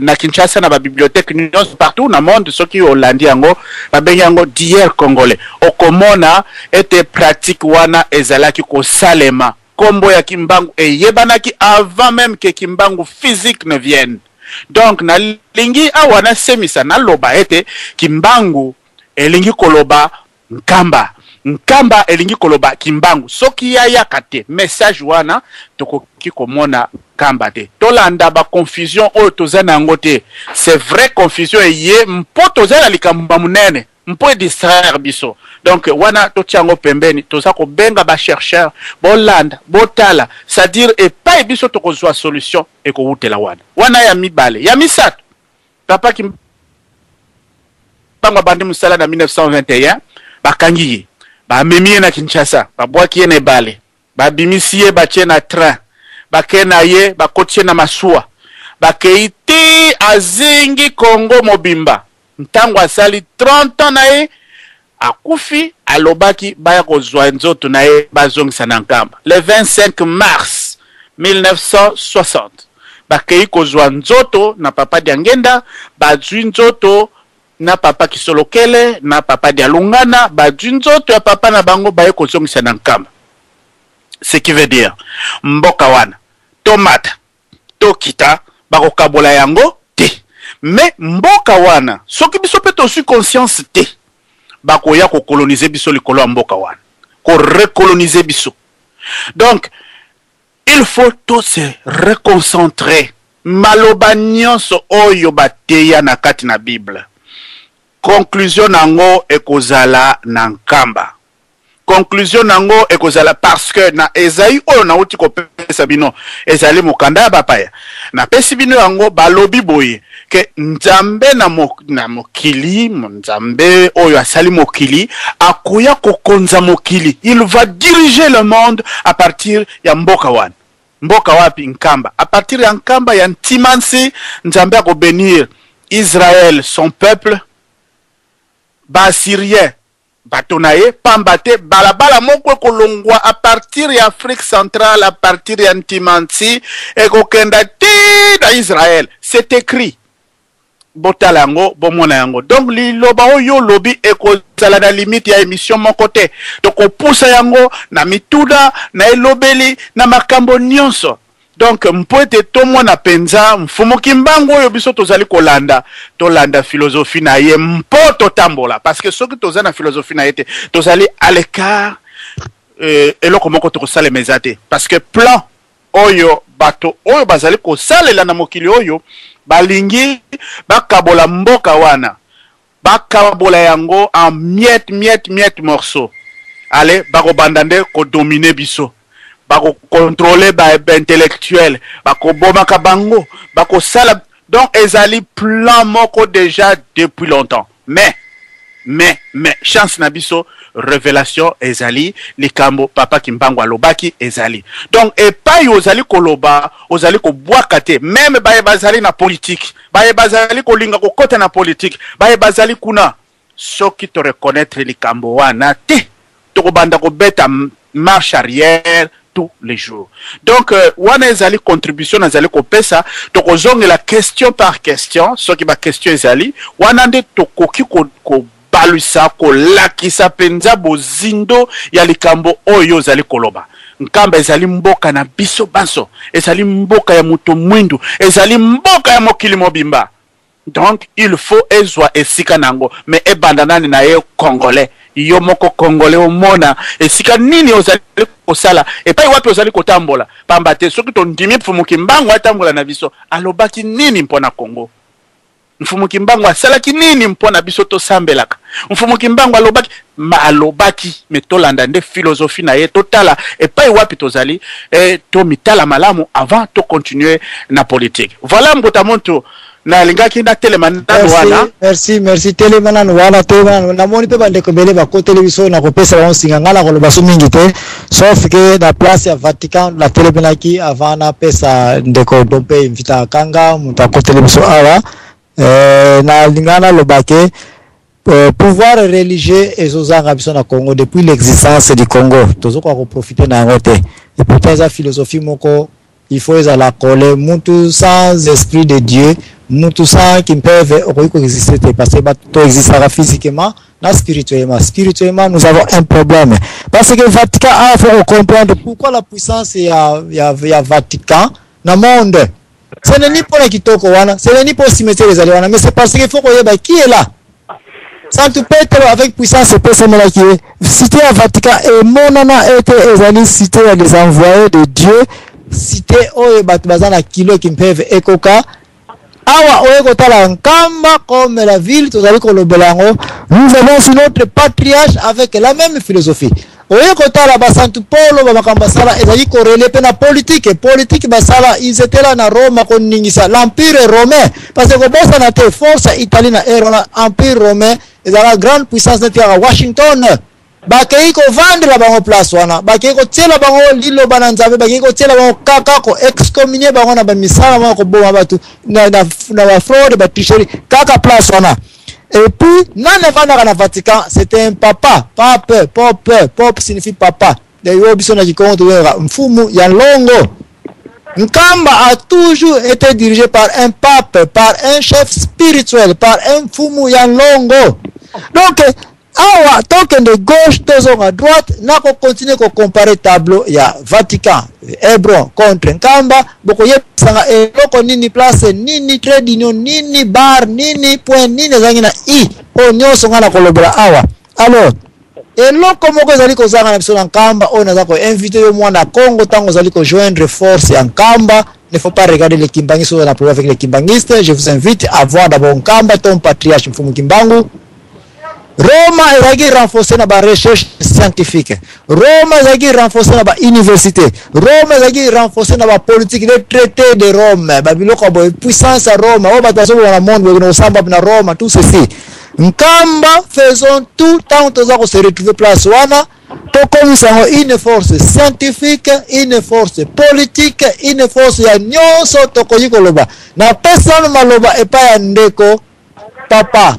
na Kinshasa na ba bibliothèque nyonso partout na monde soki olandi yango babenga ngo dier congolais okomona ete pratique wana ezalaki ko salema kombo ya Kimbangu eyebanaki avant même que Kimbangu physique ne vienne. Donc na lingi awana semisa na loba ete Kimbangu elingi koloba Nkamba. Nkamba elingi koloba Kimbangu. Soki ya kate message wana tokoki komona Kamba te. Tolanda ba confusion oyo tozana ngote. C'est vrai confusion eye mpo tozala likamba munene. Mpo distraire biso. Donc wana totiango pembeni toza ko benga ba chercheur bolanda botala, c'est-à-dire et pas biso to kozwa solution e ko wutela wana ya mibale ya misato papa Kimbangu bandi musala na 1921 bakangi ba memie na Kinshasa ba bwaki ene bale ba bimisie ba na train ba kena ye ba kotie na masua ba keiti azingi Congo mobimba ntango asali 30 ans na ye akufi alobaki baya kozwa nzoto na ye bazongisa na Nkamba le 25 mars 1960 bakei kozwa nzoto na papa Diangenda bazwi nzoto na papa Kisolokele na papa Dialungana bazwi nzoto ya papa na bango baye kozongisa na Nkamba. Ce qui veut dire mboka wana tomata tokita bakokabola yango te, mais mboka wana soki biso pe tosu conscience te bakoya ko coloniser biso likolo ya mboka wana ko recoloniser biso. Donc il faut tous se reconcentrer maloba nyonso oyo bateya na kati na Bible. Conclusion nango ekozala na Nkamba. Conclusion nango ekozala parce que na Esaïe oyo na uti ko pesa bino ezali mokanda bapaya na pesi bino yango balobi boye que Nzambe na mokili Nzambe oyo asali mokili akoya kokonza mokili. Il va diriger le monde à partir ya mboka wana. Mboka wapi? Nkamba. À partir ya Nkamba ya Ntimansi Nzambe ako bénir Israël son peuple, ba Syrien batonaye pambate balabala moko kolongwa à partir ya Afrique centrale, à partir ya Ntimansi ekokenda ti na Israël. C'est écrit. Botalango bomona yango. Donc liloba oyo lobi ekozala na limite ya émission mon côté. Donc opousa yango na mituda na elobeli na makambo nyonso. Donc mpoete tomona penza mfumu Kimbangu oyo biso tozali kolanda tolanda philosophie na ye mpoto tambola parce que soki tozana philosophie na yete tozali à l'écart eloko moko tokosala mezate parce que plan oyo bato oyo bazali kosalela na mokili oyo balingi bakabola mboka wana bakabola yango en miette morceau. Allez bako bandande ko dominer biso bako contrôler ba intellectuel bako boma kabango bako sala. Donc ezali plan moko déjà depuis longtemps, mais chance na biso révélation ezali likambo papa Kimbangu alobaki ezali. Donc et pas ozali koloba ozali ko boakate même baye bazali na politique baye bazali ko linga ko kota na politique baye bazali kuna soki to reconnaître likambo wana te to banda ko beta marche arrière tous les jours. Donc wana ezali contribution ezali ko pesa to ko zongela question par question soki ba question ezali wana nde to koki ko balusa ko lakisa penza bozindo ya likambo oyo zali koloba. Nkamba ezali mboka na biso banso, ezali mboka ya muto mwindu, ezali mboka ya mokili mobimba. Donc il faut ezwa esika nango, mais ebandanani na ye congolais. Yo moko congolais omona esika nini ozali kosala epai wapi ozali kotambola pamba te soki tondimi mfumu Kimbangu atambola na biso alobaki nini mpona Congo. Mfumu Kimbangu asalaki nini mpona biso to sambelaka. Mfumu Kimbangu alobaki metolanda nde philosophie na ye totala epai wapi tozali to mitala malamu avant to continuer na politique. Voilà mbota monto na lingaki na telemana wana.
Merci telemana wana telemana na moni pe bande ko bele ba ko television na ko pesa ba singa ngala ko ba sumingi te sauf que na place ya Vatican la telemana ki avant na pesa ndeko dompe invita kanga muta ko television awa na lingana lobake pouvoir religieux ezozanga biso na Congo depuis l'existence du Congo tozoko ko profiter na ngote et pourtant za philosophie moko il faut la coller mutu sans esprit de Dieu, mutu sans qui peuvent exister parce que tout existera physiquement, non spirituellement. Spirituellement, nous avons un problème. Parce que le Vatican a fait comprendre pourquoi la puissance y a Vatican dans le monde. Ce n'est ni pour les kitoko wana, ce n'est ni pour cimetière les aliwana, mais c'est parce qu'il faut qu'on y qui est là. Sans tout péter avec puissance, c'est personne là qui est. Cité à Vatican et monana était ezali cité à des envoyés de Dieu. Cité oye batbazana kilo qui peuvent ekoka. Awa oye kotala nkamba comme la ville, tozali kolobelango. Nous avons sur notre patriarche avec la même philosophie. Oye kotala basantu polo bamakambasala ezali corrélé pe na politique basala ils étaient là na Rome koningisa l'empire romain parce que bossa na te force italienne na empire romain ezala grande puissance na Washington bakei ko vendre la bango place wana bakei ko tiela bango lilo bananzabe bakei ko tiela bango kaka ko excommunier bango na ba misala bango ko boma batu na fraude ba tricherie kaka place wana. Et puis, non, le Vatican, c'était un papa. Pape signifie papa. D'ailleurs, Mfumu Yanlongo. Nkamba a toujours été dirigé par un pape, par un chef spirituel, par un Mfumu Yanlongo. Donc, awa token de gauche, tozo à droite, n'a qu'on continue à comparer tableau, il y a Vatican, Hébron contre Nkamba, beaucoup yep sanga eloko nini place, nini trade union, nini bar, nini point, nini zangina i, o nyoso ngana kolobra awa. Alors, eloko moko zali ko zanga na biso na Nkamba, on a ko invité yo mwana Congo tango zali ko joindre force ya Nkamba. Ne faut pas regarder les Kimbangistes, on a avec les Kimbangistes. Je vous invite à voir d'abord Nkamba, ton patriarche Mfumu Kimbangu. Roma est renforcé dans la recherche scientifique. Roma est renforcé dans la université. Roma est renforcé dans la politique, le traité de Rome. La puissance à Rome. On va dans le monde, on s'en va dans Rome, tout ceci. Nkamba, faisons tout tant que nous se retrouver place wana. Nous une force scientifique, une force politique, une force ya nyonso tokoyi koloba. Na personne maloba et pas ndeko papa.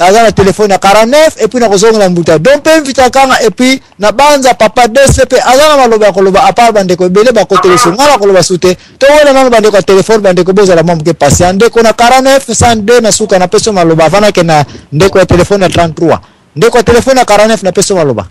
Aza na téléphone à 49 et puis na kozonga na mbuta donc pe invita kanga et puis na banza papa DCP aza na maloba koloba apart bande ko bele ba ko téléphone ngala koloba sute to wala na bande ko téléphone bande ko boza la mambo ke patient ndeko na 49 102 na suka na peso maloba vana ke na ndeko ya téléphone na 33 ndeko téléphone na 49 na peso maloba.